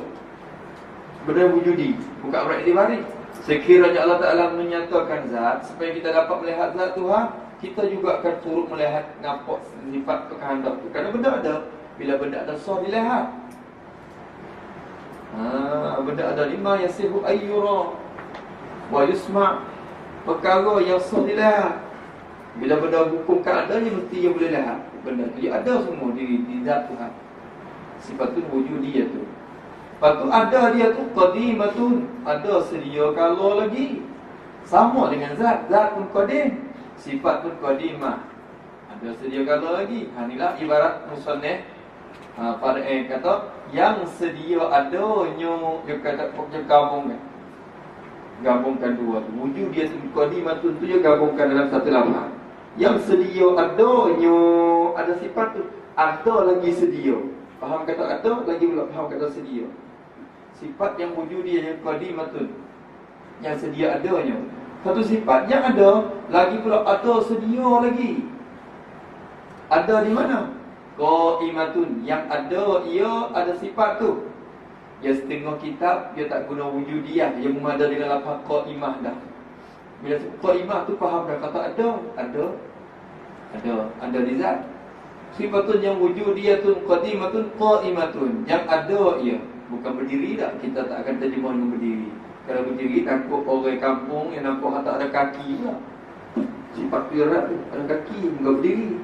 Speaker 1: Benda wujudi, bukan berat diwaris. Sekiranya Allah Ta'ala menyatakan zat, supaya kita dapat melihat zat Tuhan, kita juga akan turut melihat nampak sifat kehendak tu. Kerana benda ada, bila benda ada sah dilihat. Benda ada lima yasihu ayyura wa yusma', perkara yang sah dilihat. Bila benda hukum keadaannya mesti dia boleh lihat. Benda tu dia ada semua di zat Tuhan. Sifatun wujudiyah tu. Lepas tu ada dia tu qadimatun, ada sedia kala lagi. Sama dengan zat pun qadim, sifat pun qadimah, ada sedia kala lagi. Inilah ibarat musannif pada kata yang sedia adanya, dia kata gabungkan dua tu. Wujud dia tu qadimatun tu dia gabungkan dalam satu lafaz. Yang sedia adanya, ada sifat tu, ada lagi sedia. Faham kata ada, lagi pula faham kata sedia. Sifat yang wujud dia yang qadimatun, yang sedia adanya. Satu sifat yang ada, lagi pula ada sedia lagi. Ada di mana? Qaimatun, yang ada ia ada sifat tu. Yang setengah kitab dia tak guna wujudiyah, dia memada dengan lafaz qaimah dah. Bila qaimah tu faham dah kata ada di zat. Sifatun yang wujudiyatun qadimatun qa'imatun. Yang ada ia, bukan berdiri tak. Kita tak akan terjemah dengan berdiri. Kalau berdiri takut orang kampung yang nampak tak ada kaki pula. Sifat firat tu ada kaki, bukan berdiri.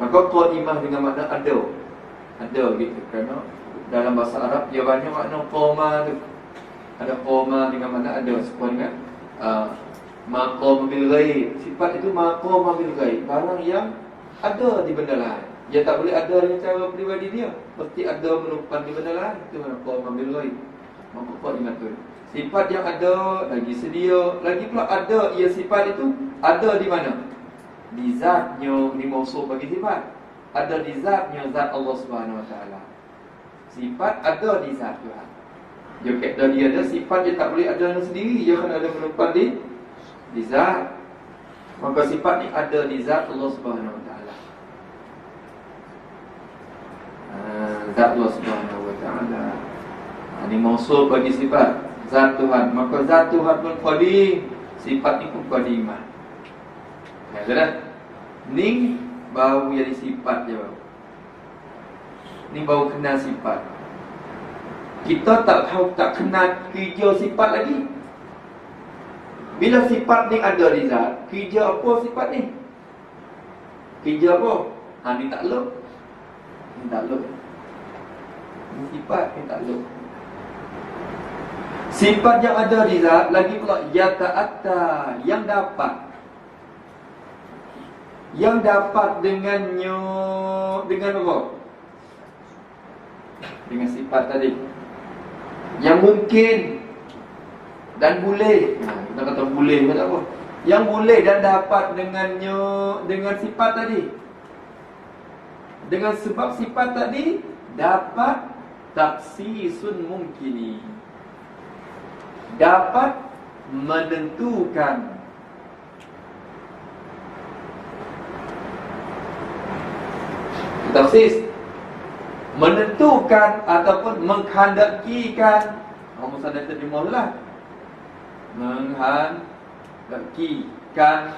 Speaker 1: Maka qa'imah dengan makna ada. Ada gitu. Kerana dalam bahasa Arab dia banyak makna qama tu. Ada qama dengan makna ada. Serupa dengan maqam bil ghaib. Sifat itu maqam bil ghaib, barang yang ada di benda lain. Dia tak boleh ada dengan cara pribadi dia, mesti ada menumpang di benda lain. Itu maqam bil ghaib. Maka qa'imah tu sifat yang ada, lagi sedia, lagi pula ada. Ia sifat itu ada di mana? Di zatnya, di mausuf bagi sifat. Ada di zatnya, zat Allah Subhanahu Wa Taala. Sifat ada di zat Tuhan. Dia ada sifat, dia tak boleh ada sendiri. Dia kena ada menumpang di zat. Maka sifat ni ada di zat Allah Subhanahu Wa Taala. Zat Allah Subhanahu Wa Taala. Ini mausuf bagi sifat zat Tuhan. Maka zat Tuhan pun qadim. Sifat ni pun qadimah. Dah. Ni baru jadi sifat je baru. Ni baru kenal sifat. Kita tak tahu, tak kenal kerja sifat lagi. Bila sifat ni ada di zat, kerja apa sifat ni? Kerja apa? Ni takluk. Ni takluk. Ni sifat, ni takluk. Sifat yang ada di zat, lagi pula yata'atta, yang dapat. Yang dapat dengannya, dengan apa? Dengan sifat tadi. Yang mungkin dan boleh. Kita kata boleh ke tak apa? Yang boleh dan dapat dengannya, dengan sifat tadi. Dengan sebab sifat tadi dapat taksisun mungkini. Dapat menentukan. Taksis menentukan ataupun menghendakikan. Masa dah terjemah tu lah. Menghendakikan.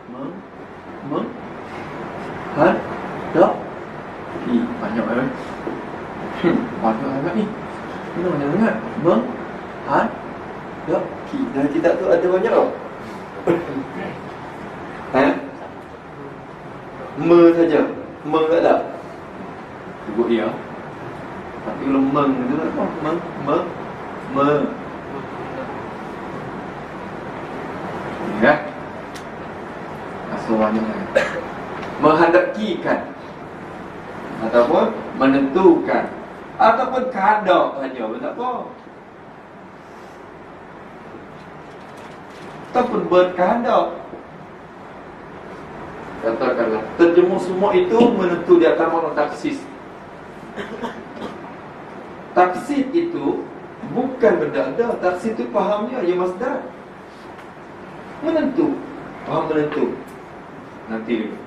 Speaker 1: Menghendaki. Banyak kan? Banyak sangat ni. Ini banyak sangat. Menghendaki. Dalam kitab tu ada banyak tau. Saja. Tak tak. Sebut dia. Tapi kalau tu apa? Ya. Asalnya menghendakikan ataupun menentukan ataupun kehendak saja, tak apa. Ataupun berkehendak. Katakanlah terjemah semua itu menentu di atas makna taksis. Taksis itu bukan benda ada. Taksis itu fahamnya ya masdar. Menentu. Faham menentu. Nanti dulu.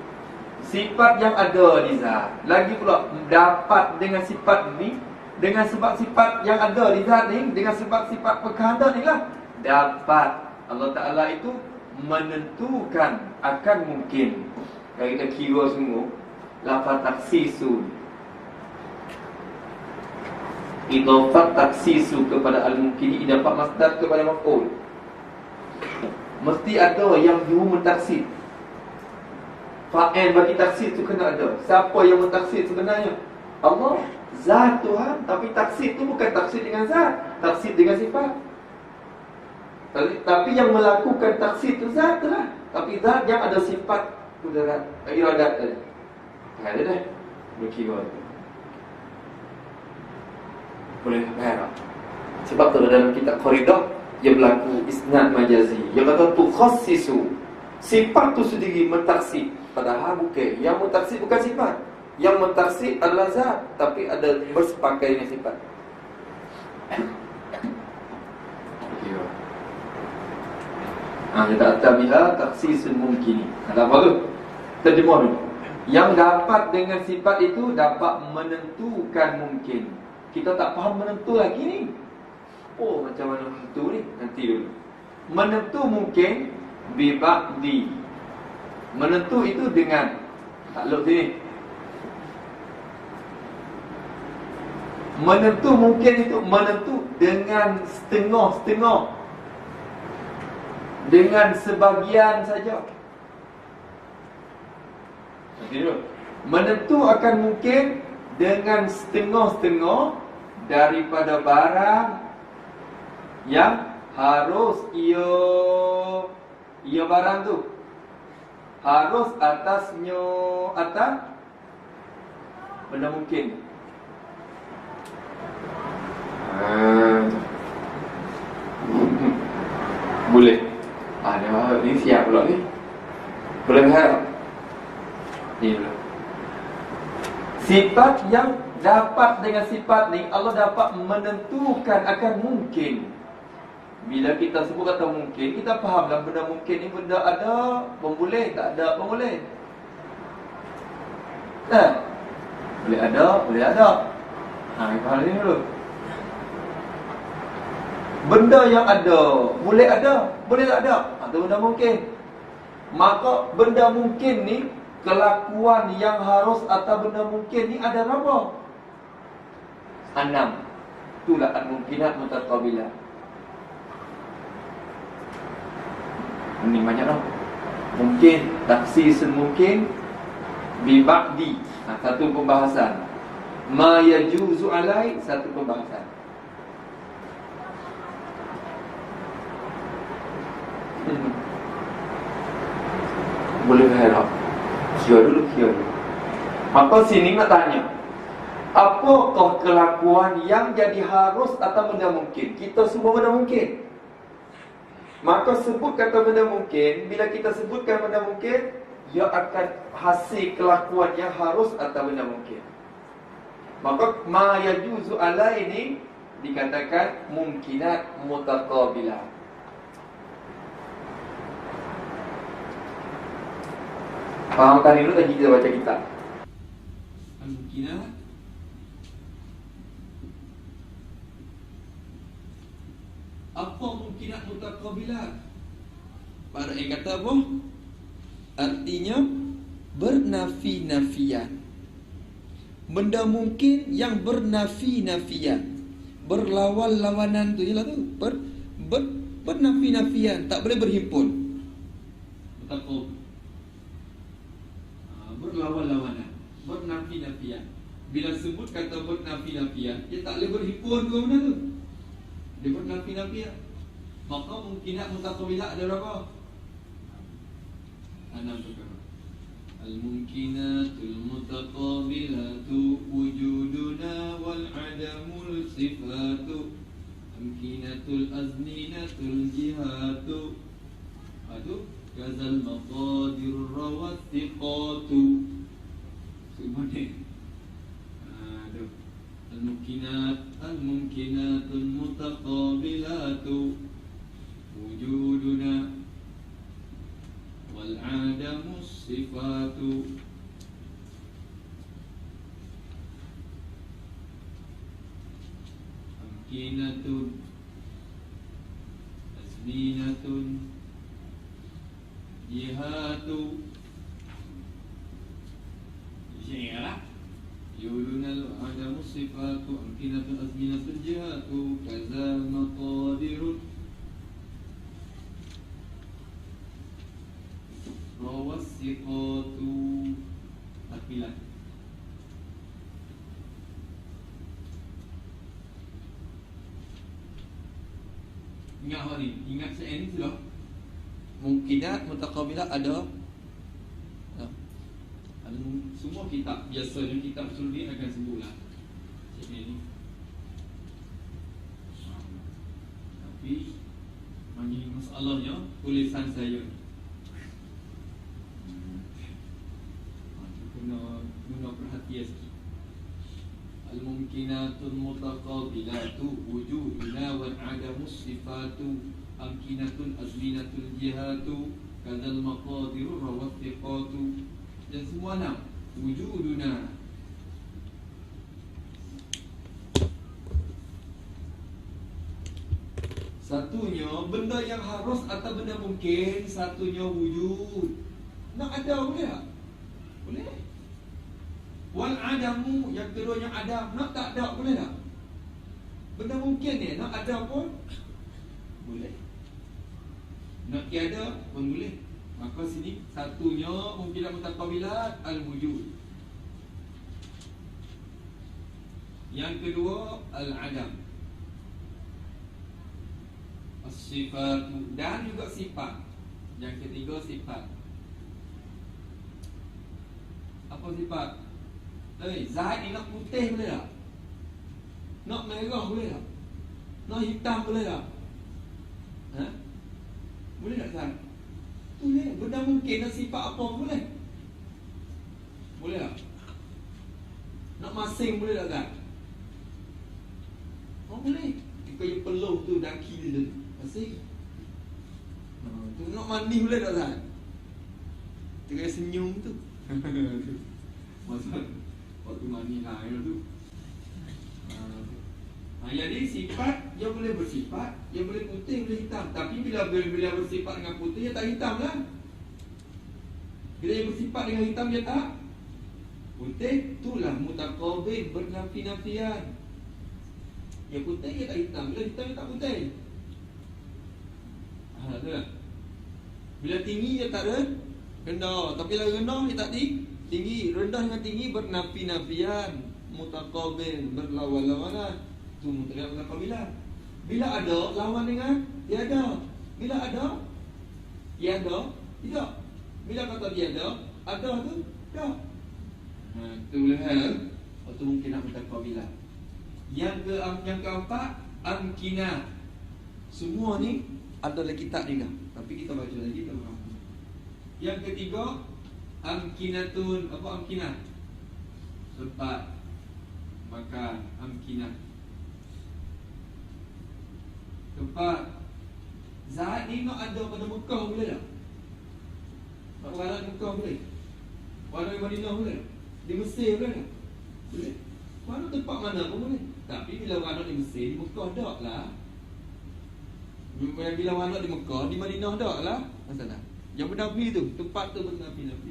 Speaker 1: Sifat yang ada di zat. Lagi pula dapat dengan sifat ni, dengan sebab sifat yang ada di zat ni, dengan sebab sifat perkehendak ni lah, dapat Allah Ta'ala itu menentukan akan mungkin. Kalau kita kira semua, lafaz taksisun, idhafat taksisu kepada al-mungkin ini dapat masdar kepada maf'ul. Mesti ada yang juru mentaksid. Fa'il bagi taksid tu kena ada. Siapa yang mentaksid sebenarnya? Allah, zat Tuhan. Tapi taksid tu bukan taksid dengan zat, taksid dengan sifat. Tapi yang melakukan taksid tu zat lah. Tapi zat yang ada sifat kudarat, iradat tadi. Ada dah. Berkira tu. Boleh faham? Sebab tu dalam kitab Qaridah dia berlaku isnad majazi. Dia kata tu khassisu. Sifat tu sendiri mentaksid. Padahal bukan. Yang mentaksid bukan sifat. Yang mentaksid adalah zat, tapi ada bersepakai dengan sifat. Kita atabiha taksisun mungkini. Ada apa tu? Terjemah dulu. Yang dapat dengan sifat itu dapat menentukan mungkin. Kita tak faham menentu lagi ni. Oh, macam mana menentu ni? Nanti dulu. Menentu mungkin bi ba'di. Menentu itu dengan Takluk sini. Menentu mungkin itu menentu dengan setengah-setengah, dengan sebahagian saja. Menentu akan mungkin dengan setengah-setengah daripada barang yang harus ia barang tu harus atasnya atas benda mungkin. Boleh. Ni siap pula ni. Boleh harap. Ni pula. Sifat yang dapat dengan sifat ni Allah dapat menentukan akan mungkin. Bila kita sebut kata mungkin, kita fahamlah benda mungkin ni benda ada pun boleh, tak ada pun boleh. Boleh ada, boleh ada. Faham ni dulu. Benda yang ada, boleh tak ada. Itu benda mungkin. Maka benda mungkin ni, kelakuan yang harus atau benda mungkin ni ada berapa? 6. Itulah al-mumkinat mutaqabilah. Ini banyak lah. Mungkin, taksir mungkin, biba'di. Satu pembahasan. Ma yajuzu alai, satu pembahasan. Boleh harap. Kira dulu. Maka sini nak tanya, apakah kelakuan yang jadi harus atau benda mungkin? Kita semua benda mungkin. Maka sebut kata benda mungkin. Bila kita sebutkan benda mungkin, ia akan hasil kelakuan yang harus atau benda mungkin. Maka ma yajuzu alai ini dikatakan mumkinat mutaqabilah. Faham tadi dulu tadi kita baca kitab. Mumkinat apa mungkinat mutaqabilat? Para yang kata apa? Artinya bernafi-nafian. Benda mungkin yang bernafi-nafian, berlawan-lawanan tu jelah tu. Bernafi-nafian, tak boleh berhimpun. Mutaqab. Berlawan-lawanan, bernafi-nafian. Bila sebut kata bernafi-nafian, dia tak boleh berhimpun ke benda tu. Dia bernafi-nafian. Maka mungkinat mutaqabilah ada berapa? 6 perkara. Al-mumkinatul mutaqabilatu wujuduna wal adamul sifatu mumkinatul azminatul jihatu adu kazal maqadir rawat thiqatu. Semuanya Al-mumkinatul mutaqabilatu wujuduna wal adamus sifatu amkinatun azminatun jihatu. Insyaallah yulunal adamu sifatu amkinatun azminatun jihatu kazal maqadirun rawasiqatu takbilan. Ingat hal ni, ingat saya ni sudah. Mungkinat mutaqabilah ada. Semua kitab biasanya kitab usul akan sebutlah ni. Tapi bagi masalahnya tulisan saya guna perhatian sikit. Al-mumkinatul mutaqabilatu wujuduna wal adamus sifatu amkinatul azminatul jihatu kadzal maqadiru rawathiqatu. Dan semua 6 wujuduna. Satunya benda yang harus atau benda mungkin, satunya wujud. Nak ada boleh tak? Boleh. adamu, yang keduanya adam. Nak tak ada boleh tak? Benda mungkin ni, nak ada pun boleh, nak tiada pun boleh. Maka sini satunya mungkinan mutaqabilat al-wujud. Yang kedua al-adam, as-sifatu, dan juga sifat. Yang ketiga sifat. Apa sifat? Zat ni nak putih boleh tak? Nak merah boleh tak? Nak hitam boleh tak? Ha? Boleh tak Zat? Boleh. Benda mungkin nak sifat apa boleh? Boleh tak? Nak masing boleh tak Zat? Oh boleh. Kaya peluh tu daki dia tu masing. Tu nak mandi boleh tak Zat? Tengah senyum tu. Masa waktu mandi air tu. Jadi sifat dia boleh bersifat, dia boleh putih, boleh hitam. Tapi bila bersifat dengan putih, dia tak hitam lah. Bila dia bersifat dengan hitam, dia tak putih. Itulah mutaqabil, bernafi-nafian. Dia putih, dia tak hitam. Bila hitam, dia tak putih. Tu lah. Bila tinggi, dia tak rendah. Tapi bila rendah, dia tak tinggi. Rendah dengan tinggi bernafi-nafian, mutaqabil, berlawan-lawanan. Itu mutaqabilah. Bila ada, lawan dengan tiada. Bila ada, tiada, tidak. Bila kata tiada, ada tu tak. Itu boleh hal. Itu mungkin nak mutaqabilah. Yang keempat, amkinah. Semua ni ada dalam kitab ni dah. Tapi kita baca lagi, kita faham. Yang ketiga, amkinatun. Apa amkinah? Tempat makan, amkinah. Tempat. Zat ni nak ada pada Mekah boleh tak? Nak beranak di Mekah boleh? Beranak di Madinah boleh? Di Mesir boleh tak? Boleh. Mana tempat mana pun boleh. Tapi bila beranak di Mesir, di Mekah tak lah. Bila beranak di Mekah, di Madinah tak lah. Masalah. Yang bernafi tu, tempat tu bernafi-nafi.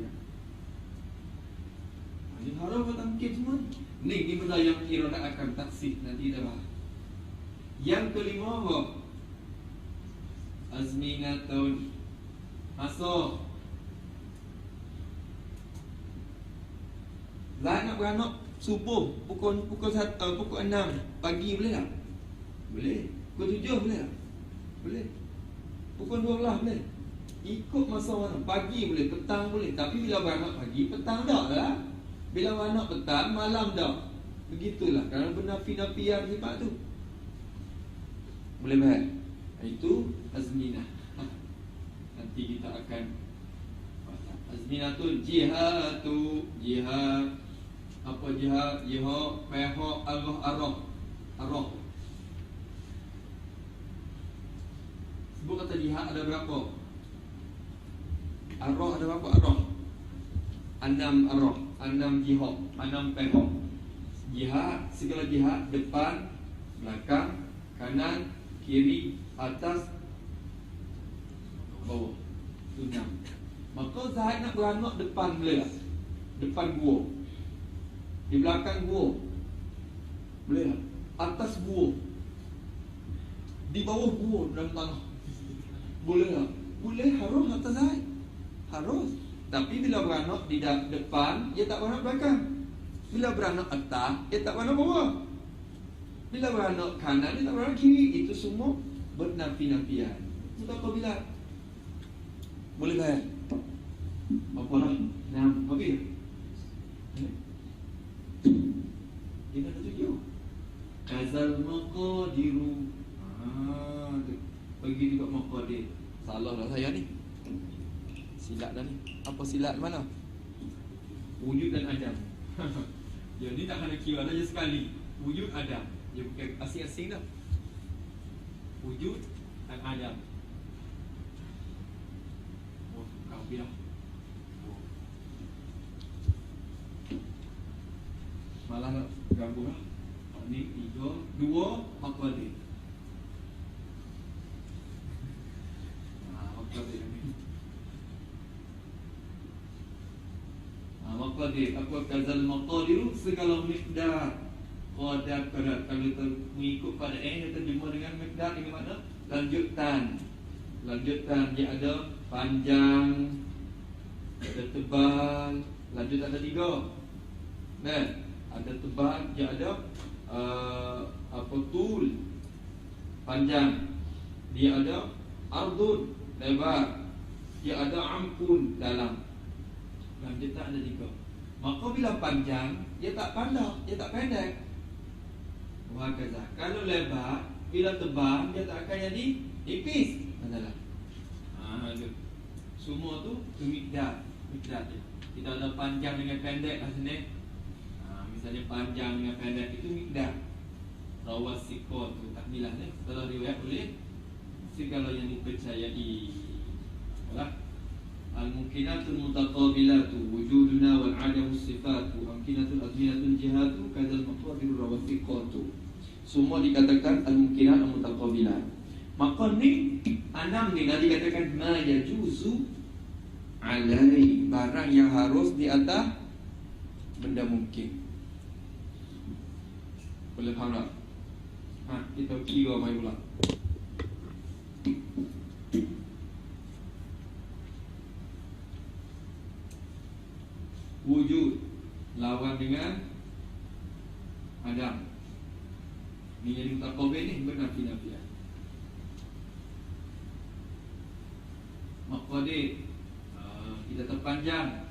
Speaker 1: Ini haram atau mungkin semua ni benda yang kira nak akan taksih nanti dah bahas. Yang kelima apa? Azminatun. Masa Zat nak beranak subuh pukul 6 pagi boleh tak? Boleh. Pukul 7 boleh tak? Boleh. Pukul 12 boleh. Ikut masa mana? Pagi boleh, petang boleh. Tapi bila beranak pagi, petang tak lah. Bila beranak petang, malam tak. Begitulah. Kerana bernafi-nafian sifat tu. Boleh faham? Itu azminah. Nanti kita akan azminatul jihatu. Jihad. Apa jihad? Jihad, pihak, Allah, arah. Sebut kata jihad ada berapa? Arah ada berapa arah? 6 arah, 6 jihad, 6 pihak. Jihad, segala jihad, depan, belakang, kanan, kiri, atas, bawah. Itu 6. Maka Zahid nak beranak depan boleh tak? Depan gua. Di belakang gua boleh tak? Atas gua. Di bawah gua dalam tanah boleh tak? Boleh, harus atas Zahid. Harus. Tapi bila beranak di depan, dia tak beranak belakang. Bila beranak atas, dia tak beranak bawah. Bila beranak kanan, dia tak beranak kiri. Itu semua bernafi-nafian. Mutaqabilat. Boleh tak? Apa lah? Habis? Dia ada 7. Kazal maqadiru. Pergi juga maqadir. Salah lah saya ni. Silat dah ni. Apa silat mana? Wujud dan adam. Jadi tak kena kira saja sekali. Wujud adam. Dia bukan asing-asing dah. Wujud dan adam. Oh, kau dah. Malah nak gabung lah. Ni 3, 2 maqadir. Maqadir qadir. Apa kazal maqadiru? Segala miqdar. Qadar kalau kita mengikut pada dia terjemah dengan miqdar ini makna lanjutan. Lanjutan dia ada panjang, ada tebal, lanjutan ada 3. Nah, ada tebal, dia ada apa tul, panjang. Dia ada ardun, lebar. Dia ada ampun, dalam. Lanjutan ada 3. Maka bila panjang, dia tak panjang, dia tak pendek. Wahakaza. Kalau lebar, bila tebal, dia tak akan jadi nipis. Adalah. Semua tu miqdar dia. Kita ada panjang dengan pendek kat sini. Misalnya panjang dengan pendek itu miqdar. Rawat sikot tu takmilah ni setelah riwayat oleh segala yang dipercayai. Alah. Al-mumkinatul mutaqabilatu wujuduna wal 'adamu sifatu amkinatul azminatul jihatu kadzal maqadirur rawathiqatu. Semua dikatakan al-mumkinat al-mutaqabilat. Maka ni 6 ni tadi katakan ma yajuzu alai, barang yang harus di atas benda mungkin. Boleh faham tak? Kita kira mai pula. Wujud lawan dengan adam. Ni yang mutaqabil ni bernafi-nafian. Maqadir kita terpanjang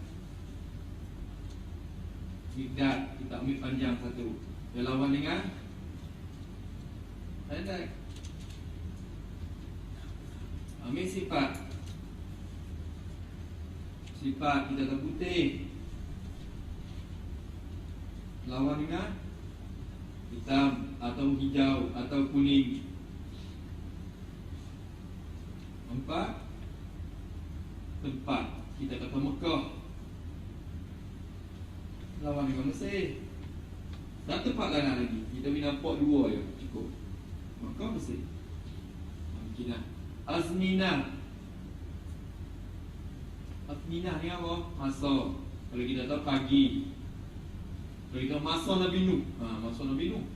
Speaker 1: miqdar, kita ambil panjang satu. Dia lawan dengan pendek. Ambil sifat. Sifat kita terputih, lawan dengan hitam atau hijau atau kuning. 4. Tempat. Kita kata Mekah, lawan dengan Mesir. Tak tempat lain lagi. Kita boleh nampak 2 je cukup. Mekah, Mesir. Mungkin azminah. Azminah ni apa? Masa. Kalau kita tahu pagi. Kalau kita masa Nabi Nuh. Masa Nabi Nuh.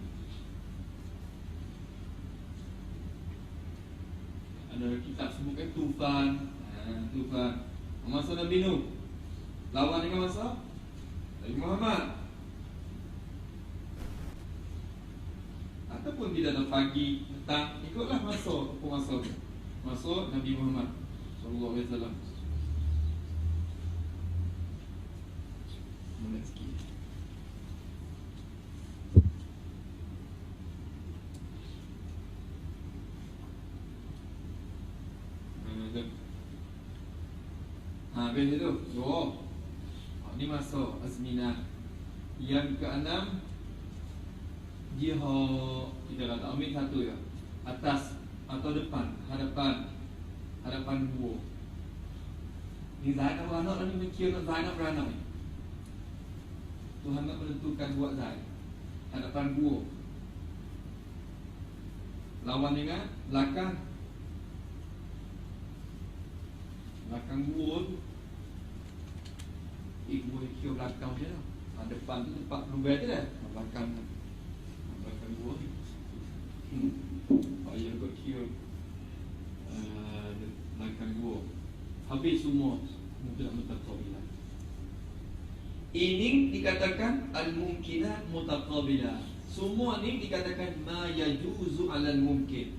Speaker 1: Ada kitab sebutkan tufan. Tufan. Masa Nabi Nuh. Lawan dengan masa Nabi Muhammad. Ataupun bila dah pagi, petang, ikutlah masa. Apa masa tu? Masa Nabi Muhammad sallallahu alaihi wasallam. Mulai sikit. Habis itu. Ini masa azminah. Yang ke-6, jihad. Kita kata ambil satu ya. Atas atau depan, hadapan 2. Ni Zainab beranak ni mikir nak Zainab beranak ni. Tuhan nak menentukan buat Zainab. Hadapan 2. Lawan dengan belakang. Belakang 2 ibu kira belakang je lah. Depan tu tempat nubel je lah. Belakang 2 ni. Ayah kot kira belakang 2. Habis semua mudah mutaqabilah. Ini dikatakan al-mumkinat mutaqabilah. Semua ni dikatakan ma yajuzu alal mumkin.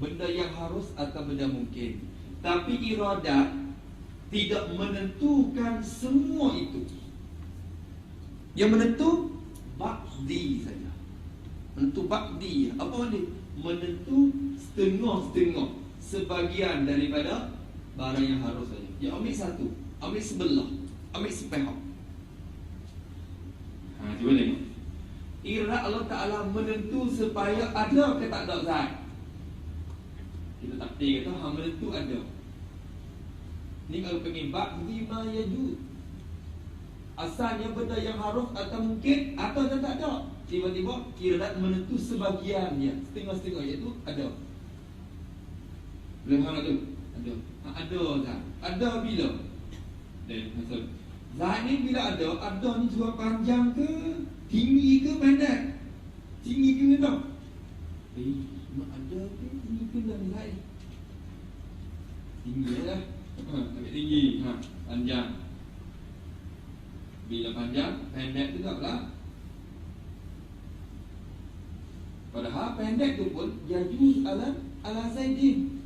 Speaker 1: Benda yang harus atau benda mungkin. Tapi iradat tidak menentukan semua itu. Yang menentu ba'di saja. Menentu ba'di. Apa dia? Menentu setengah-setengah, sebagian daripada barang yang harus saja. Dia ambil satu, ambil sebelah, ambil sepihak. Cuba tengok. Iradat Allah Ta'ala menentu supaya ada ke tak ada zat. Kita takdir kata menentu ada. Ni kalau pengen ba'di ma yajud. Asalnya benda yang harus atau mungkin atau tak ada. Tiba-tiba iradat menentu sebagiannya, setengah-setengah, iaitu ada. Boleh faham tu? Ada. Ada tak? Ada bila? Dan masa
Speaker 3: Zat ni bila ada ni juga panjang ke, tinggi ke pendek? Tinggi ke rendah? Nak ada ke tinggi ke rendah zat ni? Tinggi lah. Agak tinggi. Panjang. Bila panjang, pendek tu tak lah. Padahal pendek tu pun yajuz ala zaidin.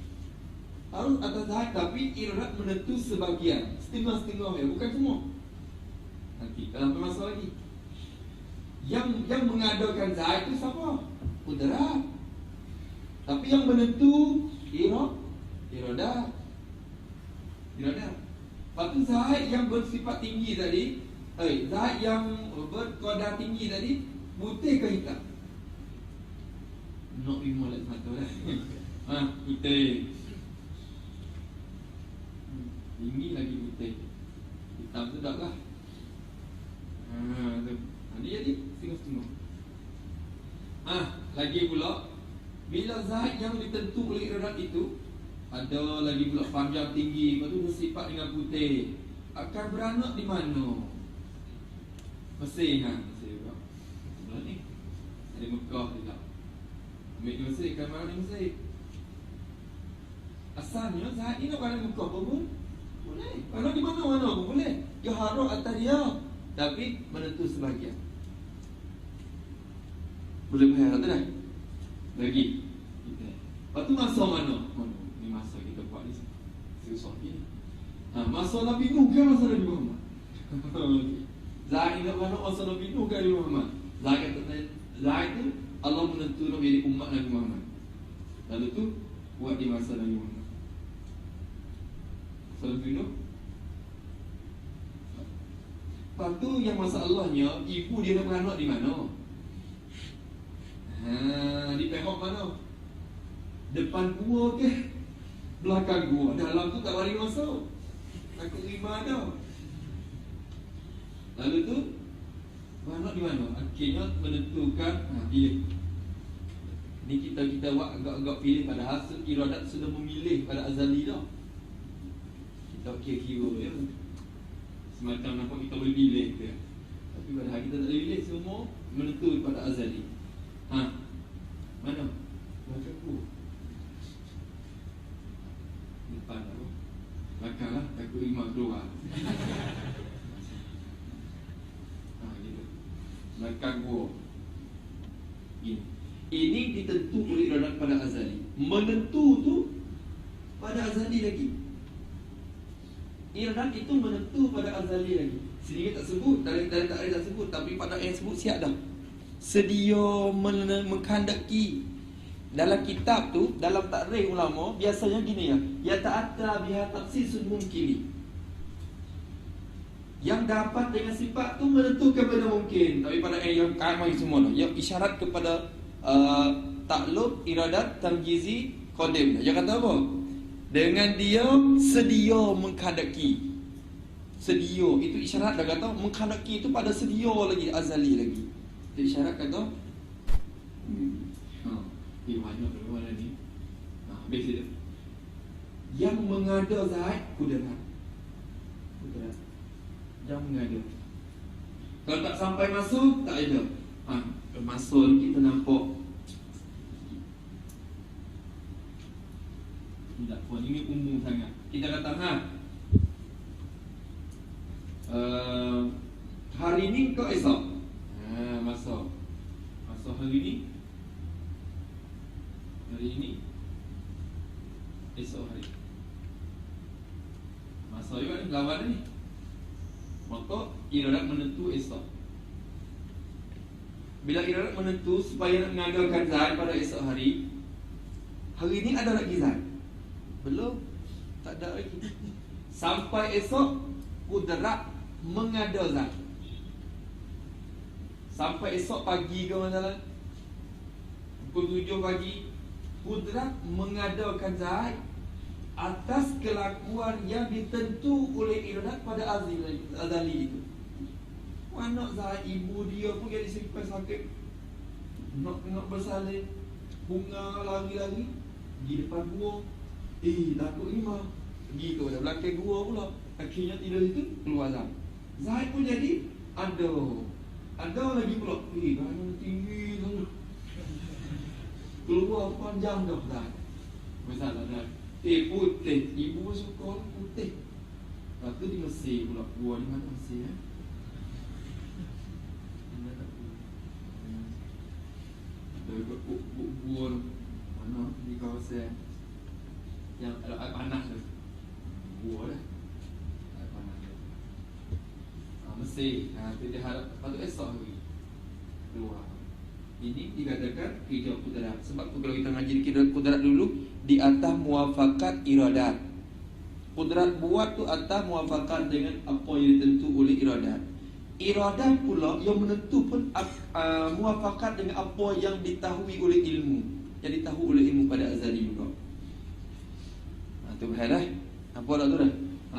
Speaker 3: Harus atas zat, tapi iradat menentu sebahagian, setengah-setengah ya, bukan semua. Nanti dalam permasalahan lagi. Yang mengadakan zat itu siapa? Kudrat. Tapi yang menentu iradat. Lepas tu zat yang bersifat tinggi tadi, zat yang berkadar tinggi tadi, putih ke hitam? Nak lima satu lah. Putih. Tinggi lagi putih. Hitam tu tak lah. Tu. Dia jadi setengah-setengah. Lagi pula, bila zat yang ditentu oleh iradat itu ada lagi pula panjang tinggi, lepas tu bersifat dengan putih, akan beranak di mana? Mesir. Mesir juga. Sebelah ni ada Mekah juga. Ambil di Mesir, kan mana di Mesir? Asalnya zat ni nak beranak Mekah pun boleh. Beranak di mana-mana pun boleh. Ya harap atas dia, tapi menentu sebahagian. Boleh faham tak? Lagi. Lepas tu masa mana? Ni masa kita buat ni susah ni. Masa Nabi Nuh ke masa Nabi Muhammad? Zat ni nak beranak masa Nabi Nuh ke Nabi Muhammad? Zat itu Allah menentu nak jadi umat Nabi Muhammad. Lalu tu buat di masa Nabi Muhammad. Masa Nabi Nuh. Lepas tu yang masalahnya, ibu dia nak beranak di mana? Di pihak mana? Depan gua ke? Belakang gua? Dalam tu tak bagi masuk. Takut lima ada. Lalu tu beranak di mana? Akhirnya menentukan pilih. Ni kita buat agak-agak pilih, padahal iradat sudah memilih pada azali dah. Kita kira-kira ya. Semacam nampak kita boleh pilih ke. Tapi padahal kita tak boleh pilih, semua menentu pada azali. Mana? Belakang aku. Depan aku. Belakang lah, takut imam keluar. Gitu. Belakang gua. Ini ditentu oleh iradat pada azali. Menentu tu pada azali lagi. Iradat itu menentu pada azali lagi. Sedikit tak sebut, dari tak sebut, tapi pada yang sebut siap dah. Sedia menghendaki. Dalam kitab tu, dalam takrif ulama biasanya gini ya, ya ta'atta biha tafsisun mumkini. Yang dapat dengan sifat tu menentukan benda mungkin. Tapi pada yang kamai semua dah, yang isyarat kepada taklub, iradat, tamjizi, qadim. Dia kata apa? Dengan dia sedia menghendaki. Sedia itu isyarat dah kata, menghendaki itu pada sedia lagi, azali lagi. Jadi isyarat kata banyak dulu ni. Habis itu. Yang mengada zat kudrat. Yang mengada. Kalau tak sampai masuk, tak ada. Masuk kita nampak. Tidak pun ini umum sangat. Kita kata hari ni ke esok? Masuk hari ni. Hari ini esok hari. Masa juga ni lawan ni. Maka iradat menentu esok. Bila iradat menentu supaya nak mengadakan zat pada esok hari, hari ni ada lagi zat? Belum. Tak ada lagi. Sampai esok kudrat mengada zat. Sampai esok pagi ke masalah? Pukul 7 pagi kudrat mengadakan zat atas kelakuan yang ditentu oleh iradat pada azali itu. Anak zat ibu dia pun jadi simpan sakit, nak bersalin, bunga lari-lari di depan gua. Takut ni mah pergi ke belakang gua pula. Akhirnya tidur itu keluar zat. Zat pun jadi ada lagi pula. Badan tinggi sangat. Keluar panjang dah zat. Masalah dah. Putih. Ibu suka putih. Lepas tu di Mesir pula. Gua di mana Mesir Ada gua mana di kawasan yang ada air panas tu. Gua dah. Air panas tu. Mesir. Tu dia harap patut esok lagi keluar. Ini dikatakan hijab kudrat. Sebab tu kalau kita ngaji kudrat dulu, di atas muafakat iradat. Kudrat buat tu atas muafakat dengan apa yang ditentu oleh iradat. Iradat pula yang menentu pun muafakat dengan apa yang ditahui oleh ilmu, yang ditahu oleh ilmu pada azali juga. Tu bahaya. Apa dah tu dah?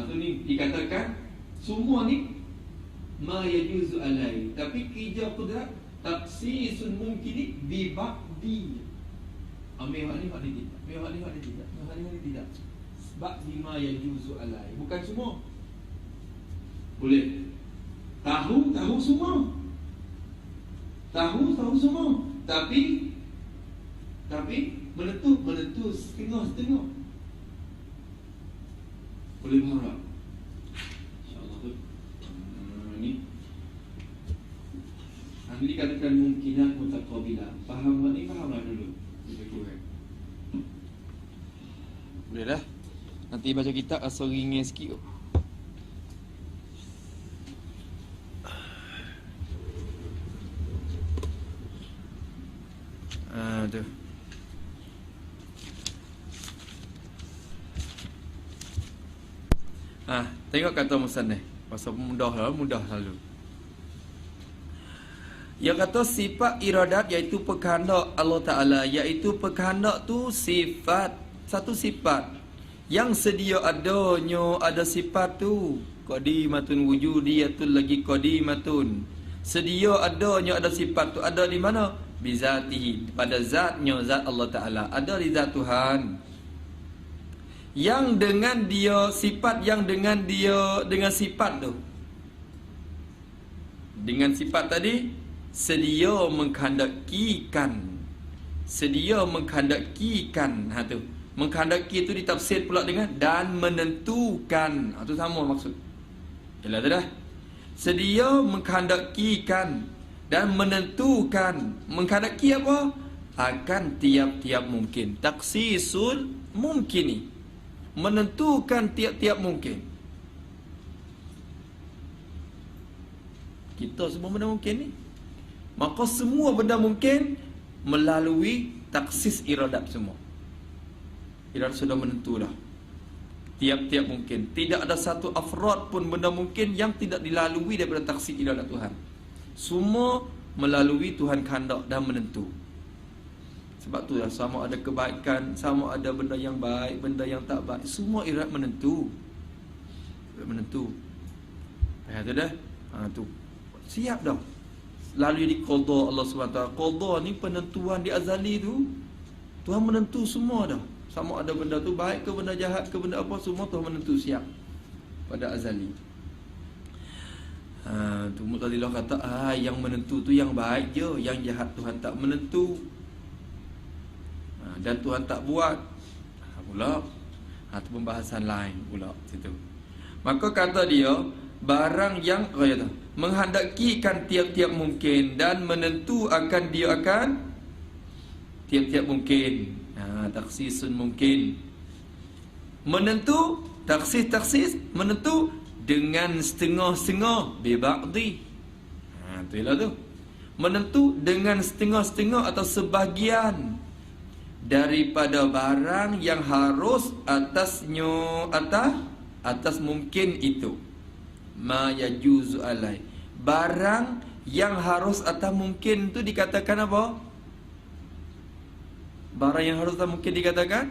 Speaker 3: Tu ni dikatakan semua ni ma yajuzu alai. Tapi hijab kudrat taksisun mungkin bi ba'di. Ambil hak ni tidak. Ambil hak ni tidak. Hak ni tidak. Sebab bima yajuzu alai. Bukan semua. Boleh. Tahu semua. Tahu semua. Tapi menentu setengah-setengah. Boleh faham tak? InsyaAllah tu. Ni Ini dikatakan mungkinat mutaqabilah. Faham ni, fahamlah dulu. Boleh dah. Nanti baca kitab asal ringin sikit. Tu. Tengok kata musannaf. Pasal mudah selalu. Yang kata sifat iradat iaitu perkehendak Allah Ta'ala, iaitu perkehendak tu sifat, satu sifat yang sedia adanya, ada sifat tu qadimatun wujudiyatul lagi qadimatun, sedia adanya ada sifat tu, ada di mana? Bizatihi, pada zatnya, zat Allah Ta'ala, ada di zat Tuhan. Yang dengan dia sifat, yang dengan dia, dengan sifat tu, dengan sifat tadi sedia mengkehendakikan, sedia mengkehendakikan. Tu mengkehendaki itu ditafsir pula dengan dan menentukan. Itu sama maksud. Yalah tu dah. Sedia mengkehendakikan dan menentukan. Mengkehendaki apa? Akan tiap-tiap mungkin. Taksisul mungkini, menentukan tiap-tiap mungkin. Kita semua benda mungkin ni. Maka semua benda mungkin melalui taksis iradat semua. Iradat sudah menentu dah. Tiap-tiap mungkin. Tidak ada satu afrad pun benda mungkin yang tidak dilalui daripada taksis iradat Tuhan. Semua melalui Tuhan kehendak dan menentu. Sebab tu lah, sama ada kebaikan, sama ada benda yang baik, benda yang tak baik, semua iradat menentu. Menentu. Tu dah. Tu siap dah. Lalu di qada Allah SWT. Qada ni penentuan di azali tu, Tuhan menentu semua dah. Sama ada benda tu baik ke benda jahat ke benda apa, semua Tuhan menentu siap pada azali. Tu Mu'tazilah kata yang menentu tu yang baik je, yang jahat Tuhan tak menentu. Dan Tuhan tak buat pula. Tu pembahasan lain pula situ. Maka kata dia, barang yang menghendakikan tiap-tiap mungkin dan menentu akan dia akan tiap-tiap mungkin. Taksisun mungkin. Menentu, taksis menentu dengan setengah-setengah bibaqdi. Tu ialah tu. Menentu dengan setengah-setengah atau sebahagian daripada barang yang harus atasnya, atas mungkin itu. Ma yajuzu alai, barang yang harus atas mungkin tu dikatakan apa? Barang yang harus atas mungkin dikatakan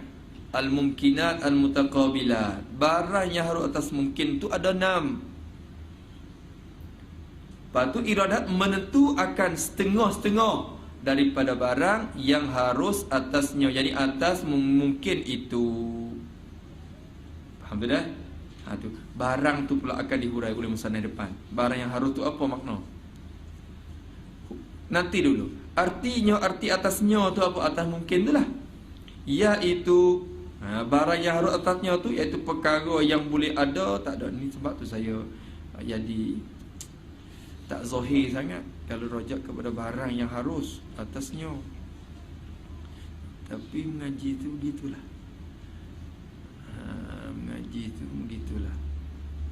Speaker 3: al-mumkinat al-mutaqabilat. Barang yang harus atas mungkin tu ada 6. Lepas tu iradat menentu akan setengah-setengah daripada barang yang harus atasnya, jadi atas mungkin itu. Faham tak? Tu Barang tu pula akan dihurai oleh musannaf depan. Barang yang harus tu apa makna? Nanti dulu. Artinya, arti atasnya tu apa? Atas mungkin tu lah. Iaitu barang yang harus atasnya tu iaitu perkara yang boleh ada, tak ada. Ni sebab tu saya jadi tak zahir sangat kalau rojak kepada barang yang harus atasnya. Tapi mengaji tu begitulah. Mengaji tu begitulah.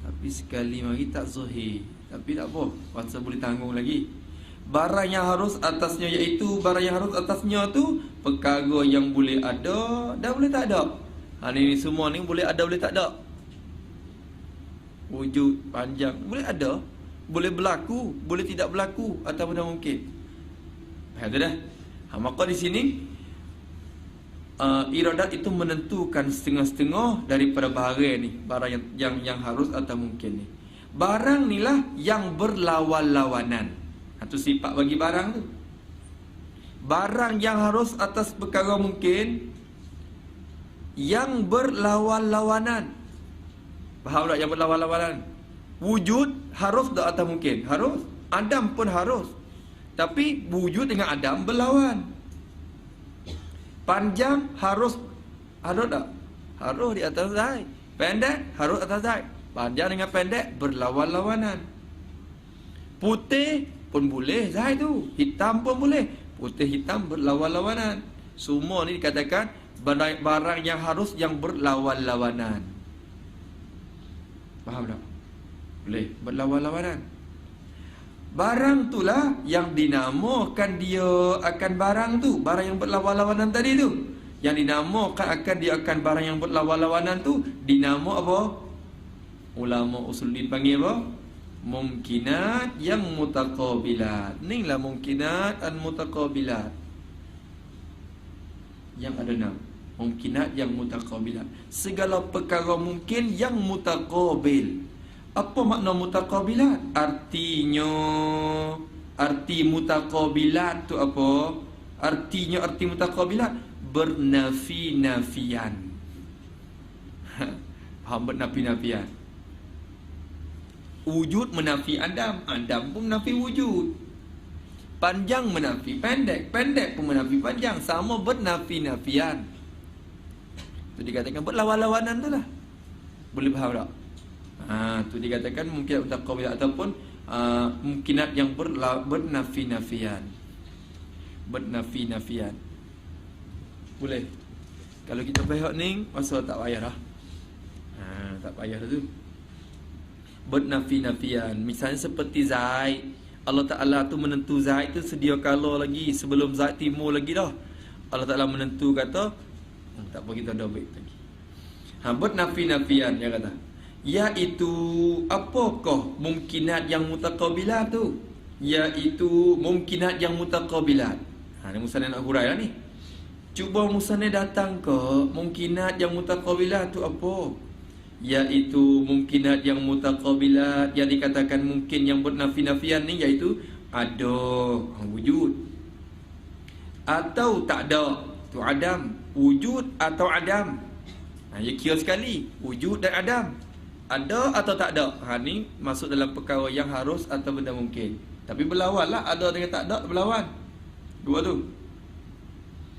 Speaker 3: Tapi sekali mari tak zahir. Tapi tak apa, masa boleh tanggung lagi. Barang yang harus atasnya iaitu barang yang harus atasnya tu perkara yang boleh ada dan boleh tak ada. Ini semua ni boleh ada boleh tak ada. Wujud panjang boleh ada, boleh berlaku, boleh tidak berlaku atau benda mungkin. Itu dah. Maka di sini iradat itu menentukan setengah-setengah daripada barang ni, barang yang harus atau mungkin ni. Barang ni lah yang berlawan-lawanan. Itu sifat bagi barang tu. Barang yang harus atas perkara mungkin yang berlawan-lawanan. Faham tak yang berlawan-lawanan? Wujud harus tak atau mungkin? Harus. Adam pun harus. Tapi wujud dengan Adam berlawan. Panjang harus tak? Harus di atas zai. Pendek harus atas zai. Panjang dengan pendek berlawan-lawanan. Putih pun boleh zai tu. Hitam pun boleh. Putih hitam berlawan-lawanan. Semua ni dikatakan barang yang harus yang berlawan-lawanan. Faham tak? Boleh berlawan-lawanan. Barang itulah yang dinamakan dia akan barang tu. Barang yang berlawan-lawanan tadi tu, yang dinamakan akan dia akan barang yang berlawan-lawanan tu, dinama apa? Ulama usuluddin panggil apa? Mumkinat yang mutaqabilat. Inilah mumkinat dan mutaqabilat. Yang ada enam. Mumkinat yang mutaqabilat. Segala perkara mungkin yang mutaqabil. Apa makna mutaqabilat? Artinya, arti mutaqabilat tu apa? Artinya, arti mutaqabilat bernafi-nafian. Faham bernafi-nafian? Wujud menafi Adam, Adam pun menafi wujud. Panjang menafi pendek, pendek pun menafi panjang. Sama bernafi-nafian. Itu dikatakan berlawan-lawanan tu lah. Boleh faham tak? Tu dikatakan mungkin mutaqabilat ataupun mungkinat yang bernafi-nafian. Bernafi-nafian. Boleh. Kalau kita faham ni, masa tak payah dah. Tak payah dah tu. Bernafi-nafian. Misalnya seperti Zaid. Allah Ta'ala tu menentu Zaid tu sedia kala lagi. Sebelum Zaid timur lagi dah. Allah Ta'ala menentu kata, tak apa kita dah baik lagi. Bernafi-nafian dia kata. Iaitu apakah mumkinat yang mutaqabilat tu? Iaitu mumkinat yang mutaqabilat. Ni musannaf nak hurai lah ni. Cuba musannaf datang ke mumkinat yang mutaqabilat tu apa? Iaitu mumkinat yang mutaqabilat yang dikatakan mungkin yang bernafi-nafian ni iaitu ada wujud atau tak ada. Tu Adam. Wujud atau Adam. Ya kira sekali. Wujud dan Adam. Ada atau tak ada. Ni masuk dalam perkara yang harus atau benda mungkin. Tapi berlawan lah. Ada dengan tak ada berlawan. Dua tu.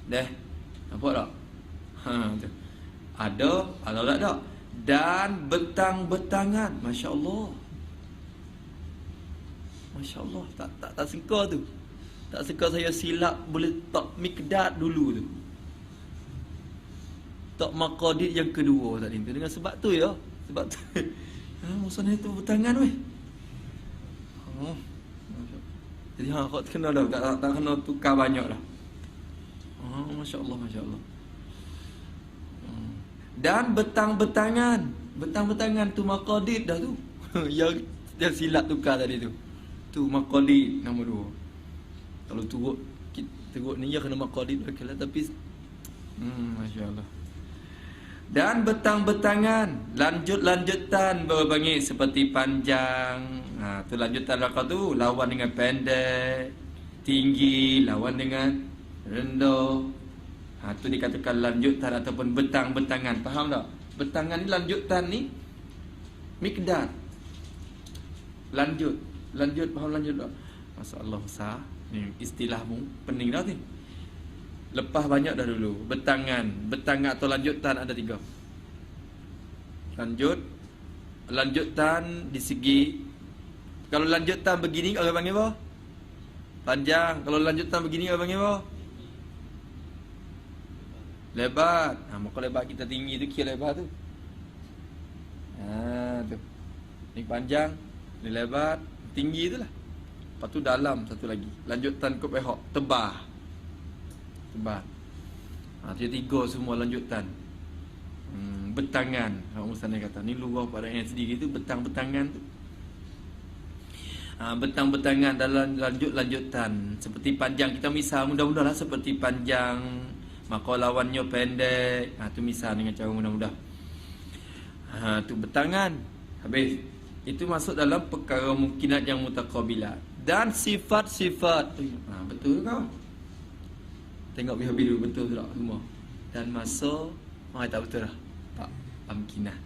Speaker 3: Nampak tak? Tu. Ada atau tak ada. Dan betang-betangan. Masya Allah. Masya Allah. Tak sengka tu. Tak sengka saya silap boleh tak mikdad dulu tu. Tak maqadid yang kedua tadi tu. Dengan sebab tu ya. Sebab tu musannaf tu bertangan weh. Jadi kau kena dah. Tak kena tukar banyak dah. Masya Allah, Masya Allah. Dan betang-betangan. Betang-betangan tu maqadid dah tu. yang silap tukar tadi tu. Tu maqadid nombor 2. Kalau turut ni ya kena maqadid okeylah tapi Masya Allah. Dan betang-betangan, lanjutan berbangi seperti panjang. Tu lanjutan raka tu lawan dengan pendek, tinggi lawan dengan rendah. Tu dikatakan lanjutan ataupun betang-betangan. Faham tak? Betangan ni lanjutan ni Miqdar. Lanjut, faham lanjut tak? Masya-Allah Ustaz, ni istilahmu pening dah ni. Lepas banyak dah dulu. Bertangan atau lanjutan ada 3. Lanjutan di segi, kalau lanjutan begini orang panggil apa? Panjang. Kalau lanjutan begini orang panggil apa? Lebar. Maka lebar kita tinggi tu kira lebar tu. Tu. Ni panjang, ni lebar, tinggi tu lah. Lepas tu dalam satu lagi. Lanjutan ke pehok, tebal. Dia 3 semua lanjutan. Betangan. Orang Ustaz kata ni luar pada yang sendiri tu, betangan tu. Betang-betangan dalam lanjutan. Seperti panjang, kita misal mudah-mudahlah seperti panjang, maka lawannya pendek. Tu misal dengan cara mudah-mudah. Tu betangan. Habis. Itu masuk dalam perkara mungkinat yang mutaqabilah. Dan sifat-sifat. Betul kau? Tengok habis dulu, betul tak semua? Dan masuk, tak betul lah. Tak mungkinah.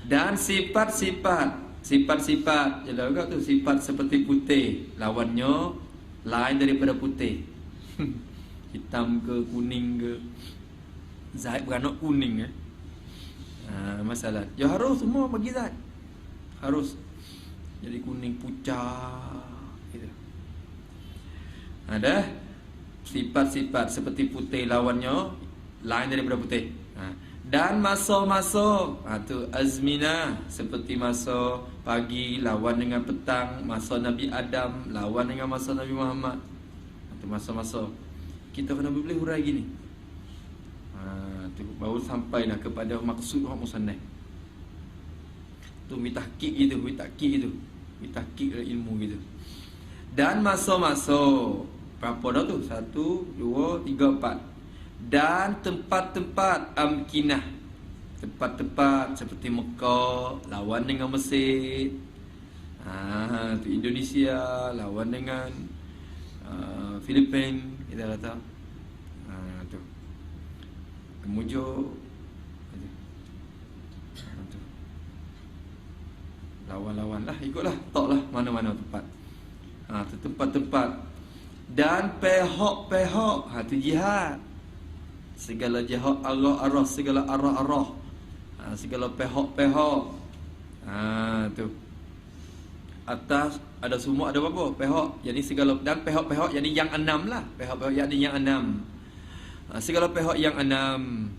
Speaker 3: Dan sifat-sifat jelah kau tu, sifat seperti putih, lawannya lain daripada putih. Hitam ke kuning ke, zat beranak kuning masalah. Ya harus semua bagi zat. Harus jadi kuning pucat gitu. Ada sifat-sifat seperti putih, lawannya lain daripada putih. Dan masa-masa, tu azminah, seperti masa pagi lawan dengan petang, masa Nabi Adam lawan dengan masa Nabi Muhammad. Tu masa-masa. Kita kena boleh hurai gini. Tu baru sampailah kepada maksud hak musannaf. Tu mitahqiq gitu, mitahqiq ilmu gitu. Dan masa-masa, berapa dah tu? 1, 2, 3, 4. Dan tempat-tempat amkinah, tempat-tempat seperti Mekah lawan dengan Mesir, tu Indonesia lawan dengan Filipina, kita kata tu Kemujo, tu lawan-lawan lah, ikutlah, taklah mana-mana tempat. Tu tempat-tempat. Dan pehok-pehok, tu jihad. Segala jihad arah-arah, segala arah-arah, segala pehok-pehok. Tu atas ada semua, ada berapa? Pehok, jadi segala, dan pehok-pehok jadi yang 6 lah. Pehok-pehok jadi yang 6. Segala pehok yang 6.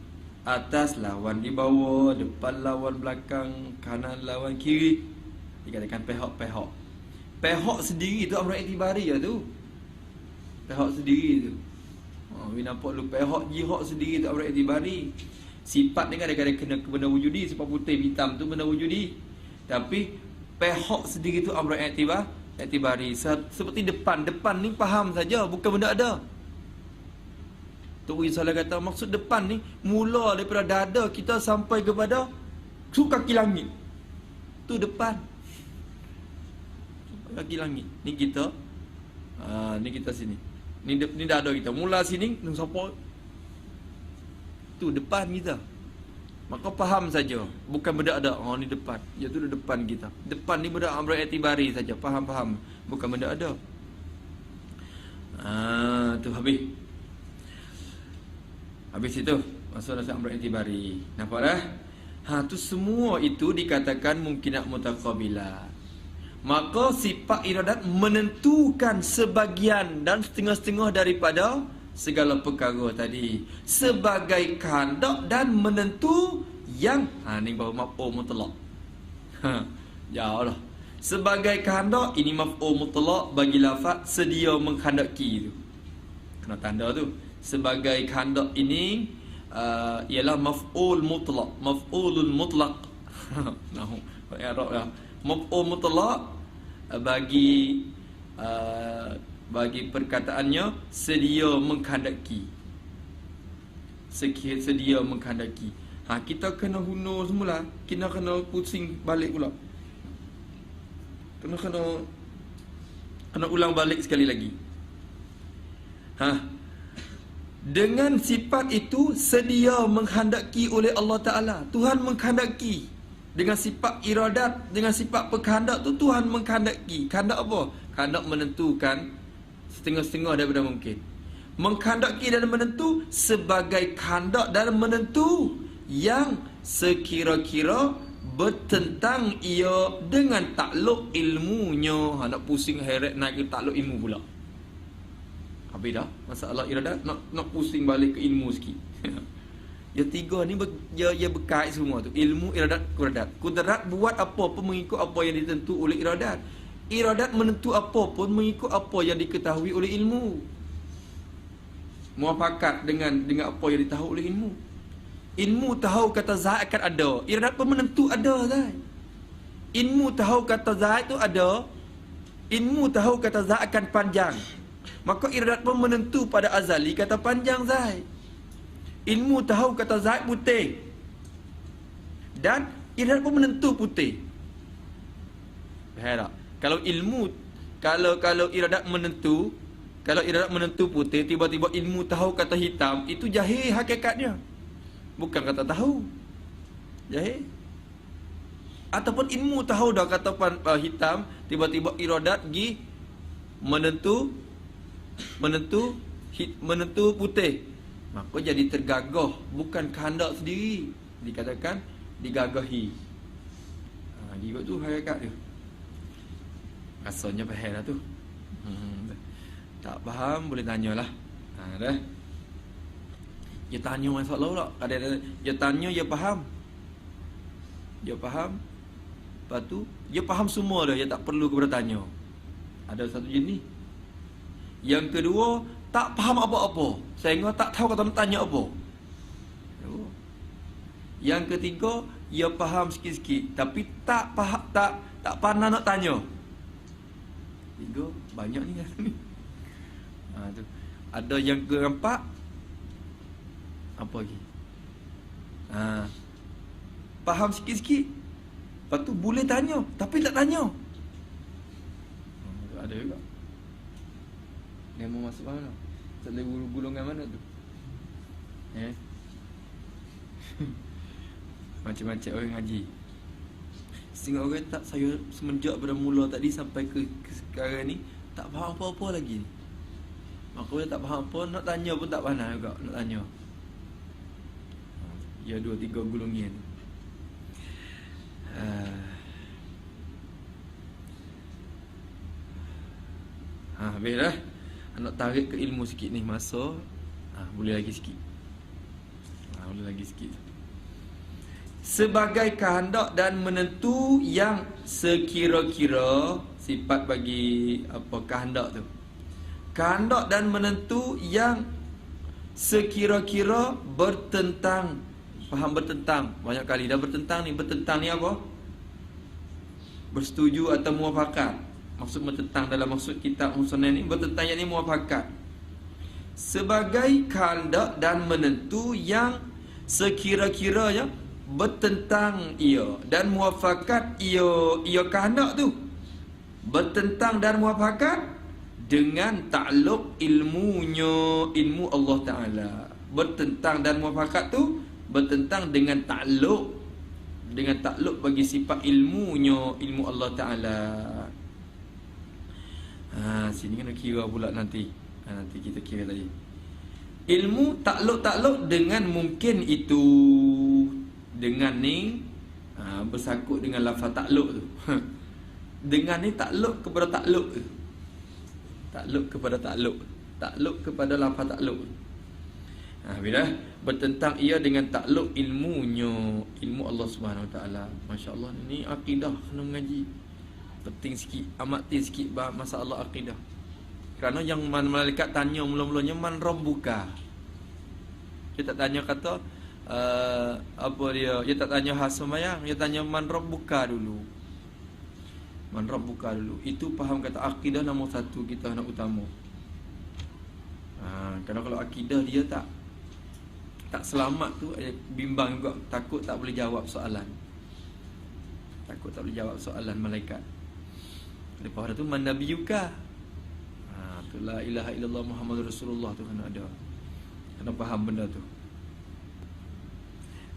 Speaker 3: Atas lawan di bawah, depan lawan belakang, kanan lawan kiri. Dikatakan pehok-pehok. Pehok sendiri tu amr i'tibari lah tu. Pehok sendiri tu. We nampak lu pehok jihad sendiri tu amr i'tibari. Sifat ni kadang-kadang kena benda wujudi, sifat putih hitam tu benda wujudi. Tapi pehok sendiri tu amr i'tibari. Seperti depan ni faham saja, bukan benda ada. Tu Salah kata maksud depan ni mula daripada dada kita sampai kepada kaki langit. Tu depan. Kaki langit. Ni kita. Ni kita sini. Ni dada kita. Mula sini sampai tu depan kita. Maka faham saja, bukan benda ada. Ni depan. Ya tu depan kita. Depan ni benda amr i'tibari saja. Faham. Bukan benda ada. Tu Habis itu masuk dalam amr i'tibari. Nampak dah? Tu semua itu dikatakan mungkinat mutaqabilah. Maka sifat iradat menentukan sebagian dan setengah-setengah daripada segala perkara tadi sebagai kehendak dan menentu yang ni baru maf'ul mutlaq. Jauh lah. Sebagai kehendak, ini maf'ul mutlaq bagi lafaz sedia menghendaki tu. Kena tanda tu. Sebagai kehendak ini ialah maf'ul mutlaq, maf'ulun mutlaq. Nah, Arab lah. Maf'ul mutlaq bagi perkataannya sedia menghendaki. Sedia menghendaki. Kita kena hunur semula, kita kena pusing balik pula. Kena ulang balik sekali lagi.
Speaker 1: Dengan sifat itu sedia menghendaki oleh Allah Ta'ala. Tuhan menghendaki. Dengan sifat iradat, dengan sifat berkehendak tu Tuhan menghendaki. Kehendak apa? Kehendak menentukan setengah-setengah daripada mungkin. Menghendaki dan menentu sebagai kehendak dan menentu yang sekira-kira bertentang ia dengan takluk ilmunya. Nak pusing heret naik ke takluk ilmu pula. Habis dah masalah iradat, nak pusing balik ke ilmu sikit. Ya tiga ni dia berkait semua tu. Ilmu, iradat, kudrat. Kudrat buat apa pun mengikut apa yang ditentu oleh iradat. Iradat menentu apa pun mengikut apa yang diketahui oleh ilmu. Muafakat dengan apa yang ditahu oleh ilmu. Ilmu tahu kata zat akan ada, iradat pun menentu ada zat. Ilmu tahu kata zat itu ada, ilmu tahu kata zat akan panjang. Maka iradat pun menentu pada azali kata panjang zat. Ilmu tahu kata zat putih, dan iradat pun menentu putih. Faham tak? Kalau ilmu, kalau iradat menentu, kalau iradat menentu putih, tiba-tiba ilmu tahu kata hitam, itu jahil hakikatnya. Bukan kata tahu. Jahil. Ataupun ilmu tahu dah kata hitam, tiba-tiba iradat pergi menentu putih. Maka jadi tergagah, bukan kehendak sendiri. Dikatakan digagahi. Dia tu hakikat dia. Rasanya faham lah tu. Tak faham boleh tanyalah. Dah. Dia tanya masalah pula. Kadang-kadang dia tanya, dia faham. Dia faham. Lepas tu dia faham semua dah, dia tak perlu kepada tanya. Ada satu jenis. Yang kedua, tak faham apa-apa, sehingga tak tahu kata nak tanya apa. Yang ketiga, dia faham sikit-sikit tapi tak faham, tak pandai nak tanya. Tiga, banyak ni. Tu. Ada yang keempat, apa lagi? Faham sikit-sikit, lepas tu boleh tanya tapi tak tanya. Ada juga. Dia mau masuk mana? Tak boleh golongan mana tu? Macam-macam orang ngaji. Setengah orang tak, saya semenjak pada mula tadi sampai ke sekarang ni tak faham apa-apa lagi. Maka dia tak faham apa, nak tanya pun tak pandai juga nak tanya. Ya 2-3 golongan. Habis dah. Nak tarik ke ilmu sikit ni masa. Boleh lagi sikit. Boleh lagi sikit. Sebagai kehendak dan menentu yang sekira-kira, sifat bagi apa kehendak tu. Kehendak dan menentu yang sekira-kira bertentang. Faham bertentang? Banyak kali dah bertentang ni. Bertentang ni apa? Bersetuju atau muafakat. Maksud bertentang dalam maksud kitab Musnad ni, bertentang yang ni muafakat. Sebagai kehendak dan menentu yang sekira-kiranya bertentang ia dan muafakat ia kehendak tu bertentang dan muafakat dengan takluk ilmunya, ilmu Allah Ta'ala. Bertentang dan muafakat tu bertentang dengan takluk bagi sifat ilmunya, ilmu Allah Ta'ala. Sini kena kira pula nanti. Nanti kita kira tadi. Ilmu takluk dengan mungkin itu. Dengan ni bersangkut dengan lafaz takluk tu. Dengan ni takluk kepada takluk tu. Takluk kepada takluk. Takluk kepada lafaz takluk. Bila bertentang ia dengan takluk ilmunya, ilmu Allah Subhanahu Wa Taala. Masya-Allah, ni akidah kena mengaji. Penting sikit, amat penting sikit masalah akidah. Kerana yang malaikat tanya mula-mulanya man rabbuka. Dia tak tanya kata apa dia tak tanya hasamayang, dia tanya man rabbuka dulu. Man rabbuka dulu. Itu faham kata akidah nombor satu kita nak utama. Kerana kalau akidah dia tak selamat tu, bimbang juga, takut tak boleh jawab soalan. Takut tak boleh jawab soalan malaikat. Lepas tu man nabiyuka. Tu la ilaha illallah Muhammadur Rasulullah tu kena ada.
Speaker 3: Kena faham benda tu.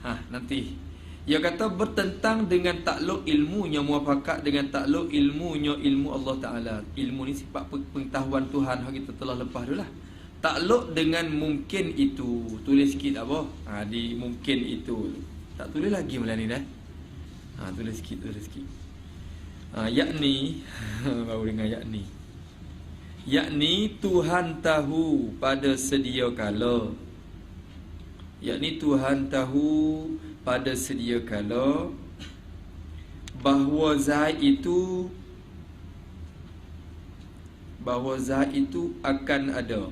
Speaker 3: Nanti ia kata bertentang dengan takluk ilmunya, muafakat dengan takluk ilmunya, ilmu Allah Ta'ala. Ilmu ni sifat pengetahuan Tuhan yang kita telah lepas dulu lah. Takluk dengan mungkin itu. Tulis sikit apa? Di mungkin itu. Tak tulis lagi malam ni dah. Tulis sikit. Yakni baru dengar yakni. Yakni Tuhan tahu pada sedia kala. Yakni Tuhan tahu pada sedia kala bahawa zat itu akan ada,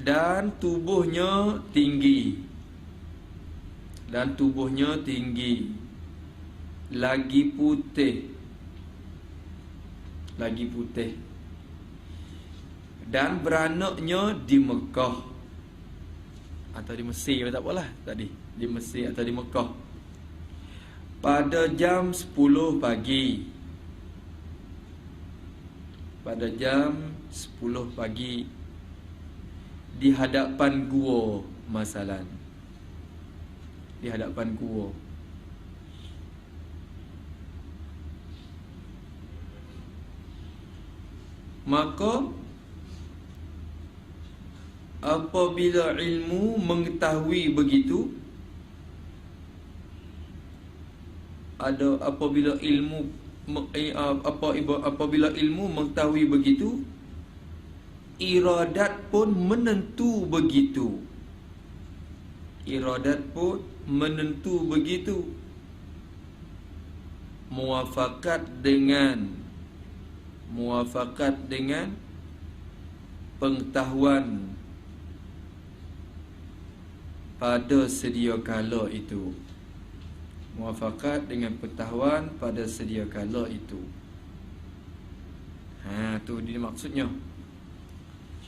Speaker 3: dan tubuhnya tinggi, lagi putih, dan beranaknya di Mekah atau di Mesir, tak apalah tadi, di Mesir atau di Mekah pada jam 10 pagi. Pada jam 10 pagi di hadapan gua masalan. Di hadapan gua. Maka apabila ilmu mengetahui begitu, apabila ilmu mengetahui begitu, iradat pun menentu begitu. Muafakat dengan pengetahuan pada sedia kala itu. Muafakat dengan pengetahuan pada sedia kala itu. Tu dia maksudnya.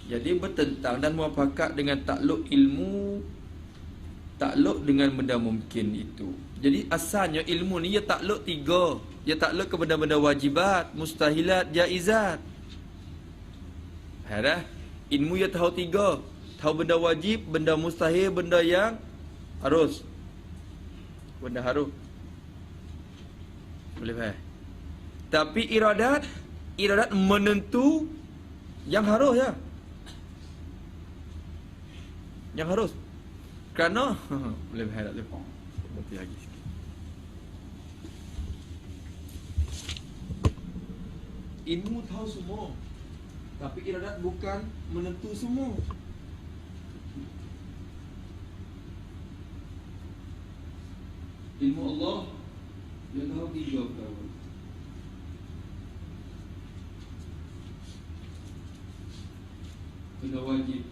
Speaker 3: Jadi bertentang dan muafakat dengan takluk ilmu, takluk dengan benda mungkin itu. Jadi asalnya ilmu ni ia takluk tiga. Ia takluk kepada benda wajibat, mustahilat, jaizat. Dah. Ilmu ia tahu tiga. Tahu benda wajib, benda mustahil, benda yang harus. Benda harus. Boleh faham? Tapi iradat menentu yang harus ya. Yang harus. Kerana boleh faham tak tu? Berarti lagi sikit. Ilmu tahu semua, tapi iradat bukan menentu semua. Ilmu Allah dia tahu tiga perkara. Benda wajib,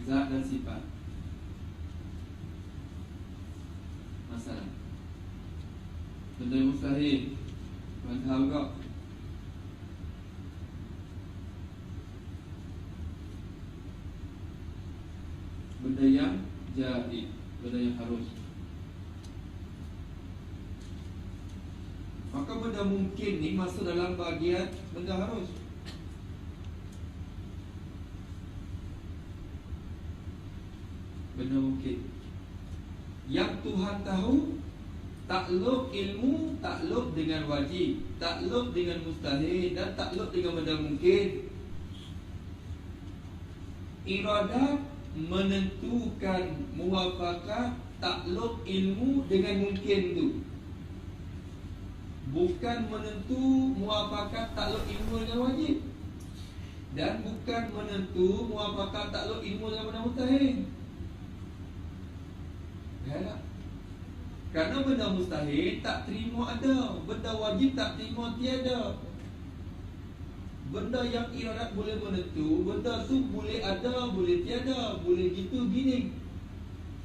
Speaker 3: zat dan sifat. Masalah benda yang mustahil, benda harga. Benda yang jaiz, benda yang harus. Maka benda mungkin ni masuk dalam bahagian benda harus. Benda mungkin yang Tuhan tahu, takluk ilmu, takluk dengan wajib, takluk dengan mustahil, dan takluk dengan benda mungkin. Iradat menentukan muwafaqah takluk ilmu dengan mungkin tu, bukan menentu muwafaqah takluk ilmu dengan wajib, dan bukan menentu muwafaqah takluk ilmu dengan benda mustahil. Ya, kerana benda mustahil tak terima ada, benda wajib tak terima tiada. Benda yang iradat boleh menentu, benda tu boleh ada, boleh tiada, boleh gitu gini.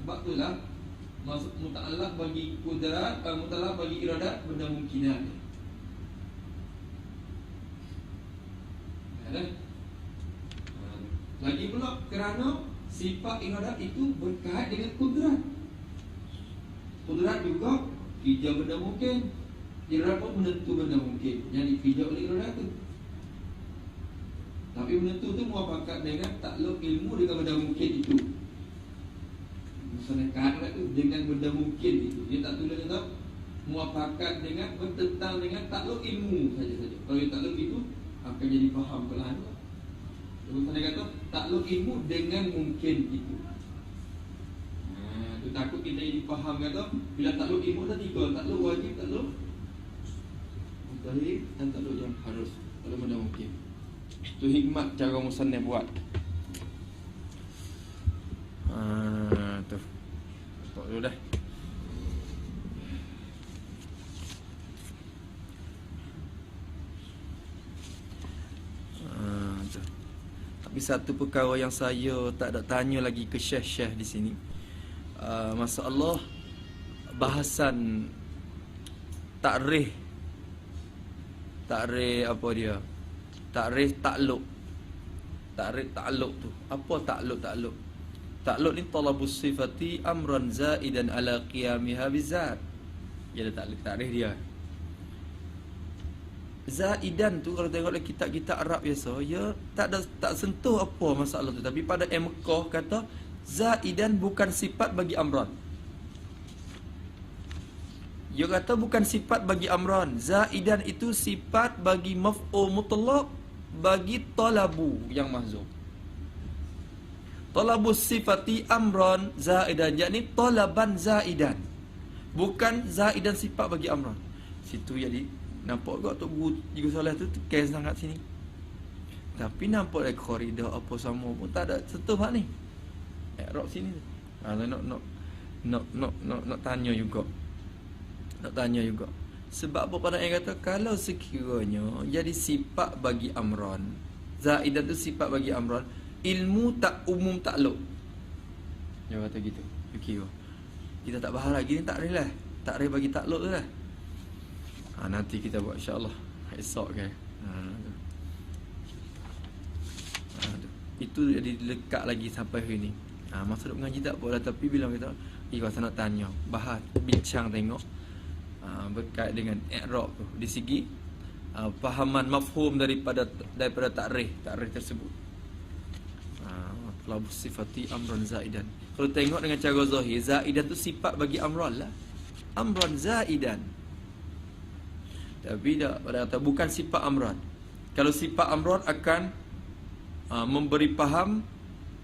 Speaker 3: Sebab itulah masuk muta'allaq bagi kudrat, muta'allaq bagi iradat benda mungkinat. Ya, lagi pula kerana sifat iradat itu berkait dengan kudrat. Kudrat juga hijau benda mungkin, iradat pun menentu benda mungkin yang dipijak oleh iradat tu. Tapi menentu tu muafakat dengan takluk ilmu dengan benda mungkin itu. Misalnya kata tu dengan benda mungkin itu. Dia tak tulis kata muafakat dengan bertentang dengan takluk ilmu saja-saja. Kalau dia takluk itu akan jadi faham perlahan. Misalnya kata takluk ilmu dengan mungkin itu. Tu takut kita jadi faham kata bila takluk ilmu dah tiga, takluk wajib, takluk mustahil dan takluk yang harus. Kalau benda mungkin. Itu hikmat cara musannif buat. Tu. Stop dulu dah. Tu. Tapi satu perkara yang saya tak ada tanya lagi ke syekh-syekh di sini. Masalah bahasan takrih apa dia? Takrif takluk. Takrif takluk tu. Apa takluk? Takluk ni talabus sifati amran zaidan ala qiyamiha bizat. Dia ada takrif dia. Zaidan tu kalau tengok dalam kitab-kitab Arab biasa, ya tak sentuh apa masalah tu. Tapi pada Mekah kata zaidan bukan sifat bagi amran. Dia kata bukan sifat bagi amran. Zaidan itu sifat bagi maf'ul mutlaq, bagi talabu yang mahzuf. Talabus sifati amran zaidan, yakni talaban zaidan. Bukan zaidan sifat bagi amran. Situ jadi nampak juga Tok Guru Cikgu Soleh tu tekan sangat sini. Tapi nampak dari koridor apa sama pun tak ada sentuh hak ni. I'rab sini. Nak tanya juga. Sebab apa pada yang kata kalau sekiranya jadi sifat bagi amran, zaidan tu sifat bagi amran, ilmu tak umum takluk. Dia kata gitu. Fikir. Kita tak bahas lagi ni takrif lah. Takrif bagi takluk tu lah. Nanti kita buat insya-Allah esok kan. Itu jadi lekat lagi sampai hari ni. Masa duk mengaji tak boleh, tapi bila kita rasa nak tanya, bahas, bincang tengok berkait dengan i'rab tu di segi fahaman mafhum daripada takrif tersebut. Talabus sifati amran zaidan. Kalau tengok dengan cara zahir, zaidan tu sifat bagi amran lah. Amran zaidan. Tapi dah pada kata bukan sifat amran. Kalau sifat amran akan memberi faham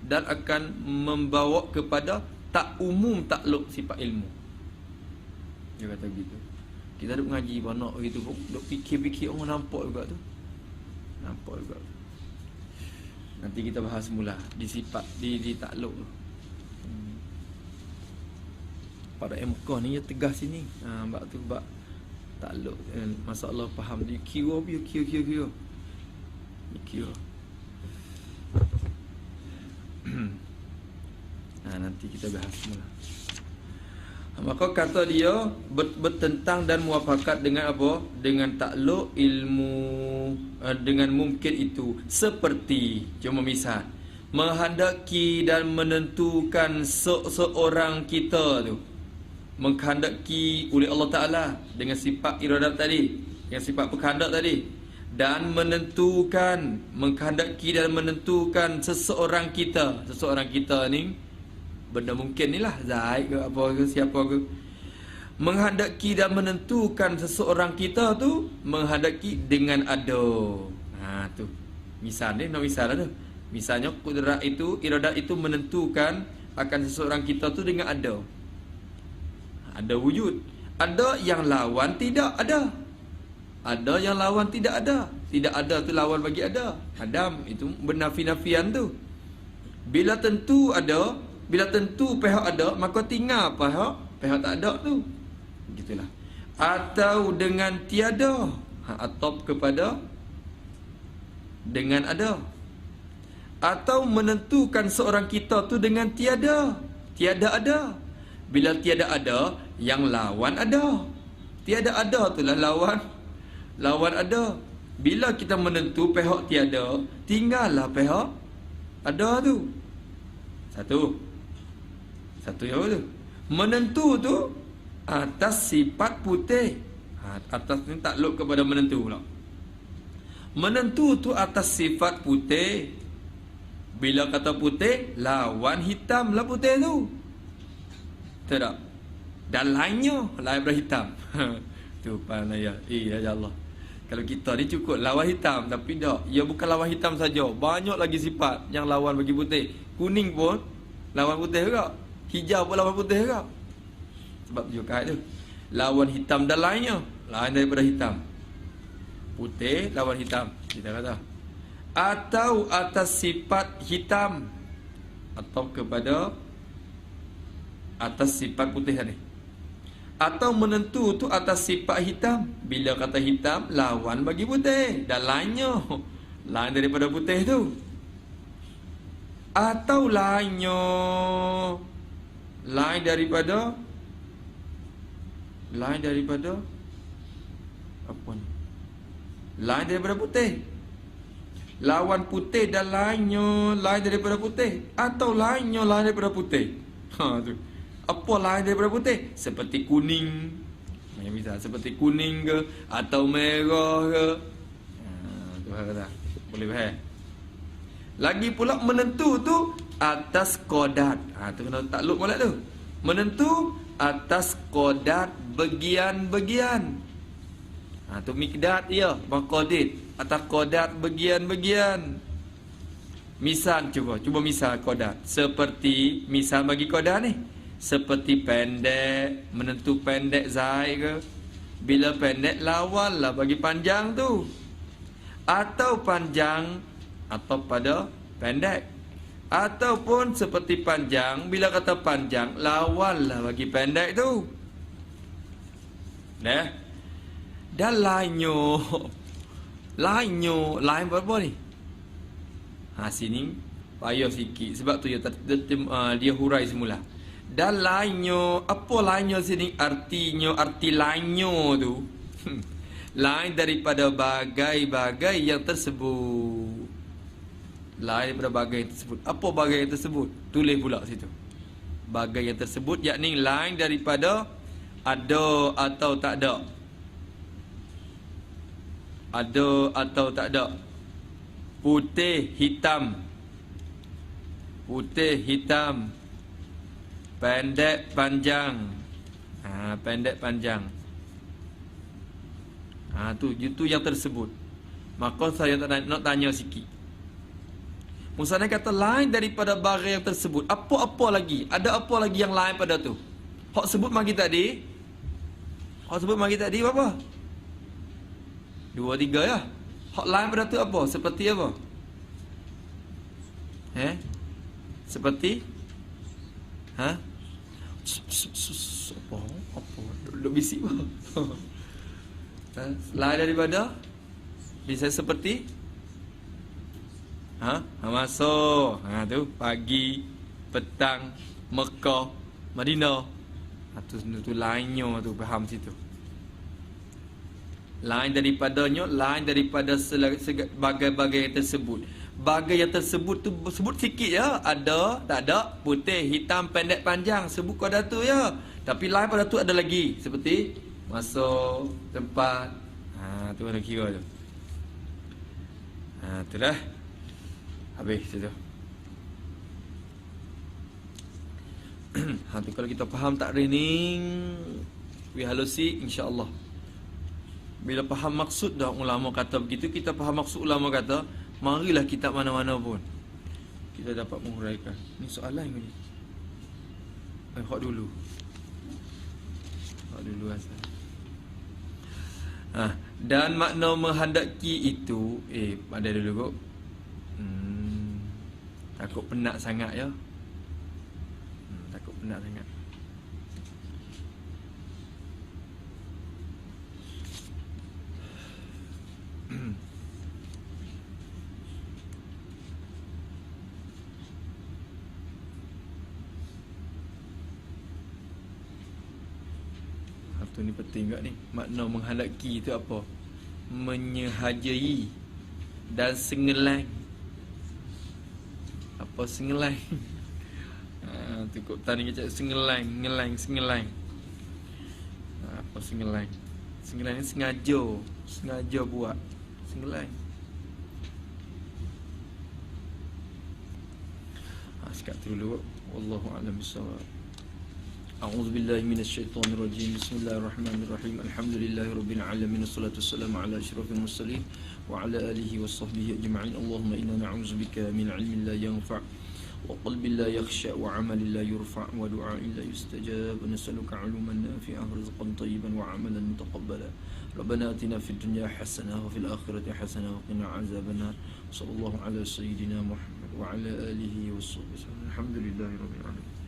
Speaker 3: dan akan membawa kepada tak umum takluk sifat ilmu. Dia kata gitu. Kita duk mengaji banyak gitu, duk fikir-fikir orang nampak juga tu. Nampak juga. Nanti kita bahas semula di sifat di takluk tu. Pada MK ni dia tegas sini. Bab tu bab takluk, masalah faham dia kira. Nanti kita bahas semula. Maka kata dia bertentang dan muafakat dengan apa? Dengan takluk ilmu dengan mungkin itu. Seperti, cuma misal, menghendaki dan menentukan seorang kita tu, menghendaki oleh Allah Ta'ala dengan sifat iradat tadi, dengan sifat berkehendak tadi, dan menentukan, menghendaki dan menentukan seseorang kita ni benda mungkin ni lah, Zaid ke apa ke siapa ke, menghendaki dan menentukan seseorang kita tu, menghendaki dengan ada. Tu misal ni, misal tu, misalnya kudrat itu, iradat itu menentukan akan seseorang kita tu dengan ada. Ada wujud. Ada yang lawan tidak ada. Ada yang lawan tidak ada. Tidak ada tu lawan bagi ada. Adam itu bernafi-nafian tu. Bila tentu ada, bila tentu pihak ada, maka tinggal pihak tak ada tu. Gitulah. Atau dengan tiada, atau kepada dengan ada. Atau menentukan seorang kita tu dengan tiada. Tiada ada. Bila tiada ada, yang lawan ada. Tiada ada itulah lawan ada. Bila kita menentu pihak tiada, tinggallah pihak ada tu. Satu yang tu. Menentu tu atas sifat putih. Atas ni takluk kepada menentu pula. Menentu tu atas sifat putih. Bila kata putih, lawan hitam lah putih tu. Betul tak? Dan lainnya lain daripada hitam. Tu pandai ya. Ya Allah. Kalau kita ni cukup lawan hitam, tapi tak. Ia bukan lawan hitam saja. Banyak lagi sifat yang lawan bagi putih. Kuning pun lawan putih juga. Hijau pun lawan putih juga. Sebab tu juga tu. Lawan hitam dan lainnya lain daripada hitam. Putih lawan hitam, kita kata. Atau atas sifat hitam, atau kepada atas sifat putih tadi. Atau menentu tu atas sifat hitam. Bila kata hitam, lawan bagi putih. Dan lainnya lain daripada putih tu. Atau lainnya lain daripada apa ni? Lain daripada putih. Lawan putih dan lainnya lain daripada putih. Atau lainnya lain daripada putih. Tu. Apa lain daripada putih? Seperti kuning. Misal seperti kuning ke, atau merah ke. Tu kata. Boleh faham? Lagi pula menentu tu atas kodat. Tu kena takluk molek tu. Menentu atas kodat bagian-bagian. Tu mikdad dia, maqadid. Atas kodat bagian-bagian. Misal cuba misal kodat. Seperti misal bagi kodat ni. Seperti pendek, menentu pendek zai ke. Bila pendek lawanlah bagi panjang tu. Atau panjang atau pada pendek. Ataupun seperti panjang, bila kata panjang lawanlah bagi pendek tu. Dan lainnya lain berapa ni? Sini payah sikit. Sebab tu dia hurai semula. Dan lainnya, apa lainnya sini? Arti lainnya tu lain daripada bagai-bagai yang tersebut. Lain daripada bagai yang tersebut. Apa bagai yang tersebut? Tulis pula situ. Bagai yang tersebut yakni lain daripada ada atau tak ada. Ada atau tak ada. Putih hitam. Putih hitam. Pendek panjang. Pendek panjang. Tu yang tersebut. Maka saya nak tanya sikit. Musana kata lain daripada barang yang tersebut. Apa-apa lagi? Ada apa lagi yang lain pada tu? Hak sebut mari tadi. Berapa? 2, 3 ya. Hak lain pada tu apa? Seperti apa? Seperti? Apa? Duduk bisik apa? Lain daripada? Bisa seperti? Masuk. Tu pagi, petang, Mekah, Madinah. Tu lainnya tu, faham situ. Lain daripadanya, lain daripada bagai-bagai yang tersebut. Bagai yang tersebut tu sebut sikit ya. Ada, tak ada, putih, hitam, pendek, panjang. Sebut pada tu ya. Tapi lain pada tu ada lagi. Seperti masuk, tempat. Tu ada kira tu. Tu dah. Habis situ. Tu kalau kita faham tak rening, we halusi insya-Allah. Bila faham maksud dah ulama kata begitu, kita faham maksud ulama kata, marilah kitab mana-mana pun kita dapat menghuraikan. Ni soalan ni. Hak dulu asal. Dan makna menghendaki itu ada dulu kok. Takut penat sangat ya. Takut penat sangat. Satu ni penting juga ni. Makna menghendaki itu apa? Menyehajai dan sengelang. Apa sengelang? Tu kok tadi kata sengelang. Apa sengelang? Sengelang ni sengaja buat. Sengelang.
Speaker 1: sekat dulu. Wallahu a'lam bissawab. A'udzu billahi minasyaitonir rajim. Bismillahirrahmanirrahim. Alhamdulillahirabbil alamin. Wassalatu wassalamu ala asyrafil mursalin wa ala alihi washabbihi ajma'in. Allahumma inna na'udzubika min 'ilmin la yanfa' wa qalbin la yakhsha wa 'amalin la yurfa' wa du'a'in la yustajab. Nas'aluka 'ilman nafi'an wa rizqan thayyiban wa 'amalan mutaqabbala. Rabbana atina fid dunya hasanah wa fil akhirati hasanah wa qina 'adzabannar. Sallallahu ala sayyidina Muhammad wa ala alihi washabbihi. Alhamdulillahirabbil alamin.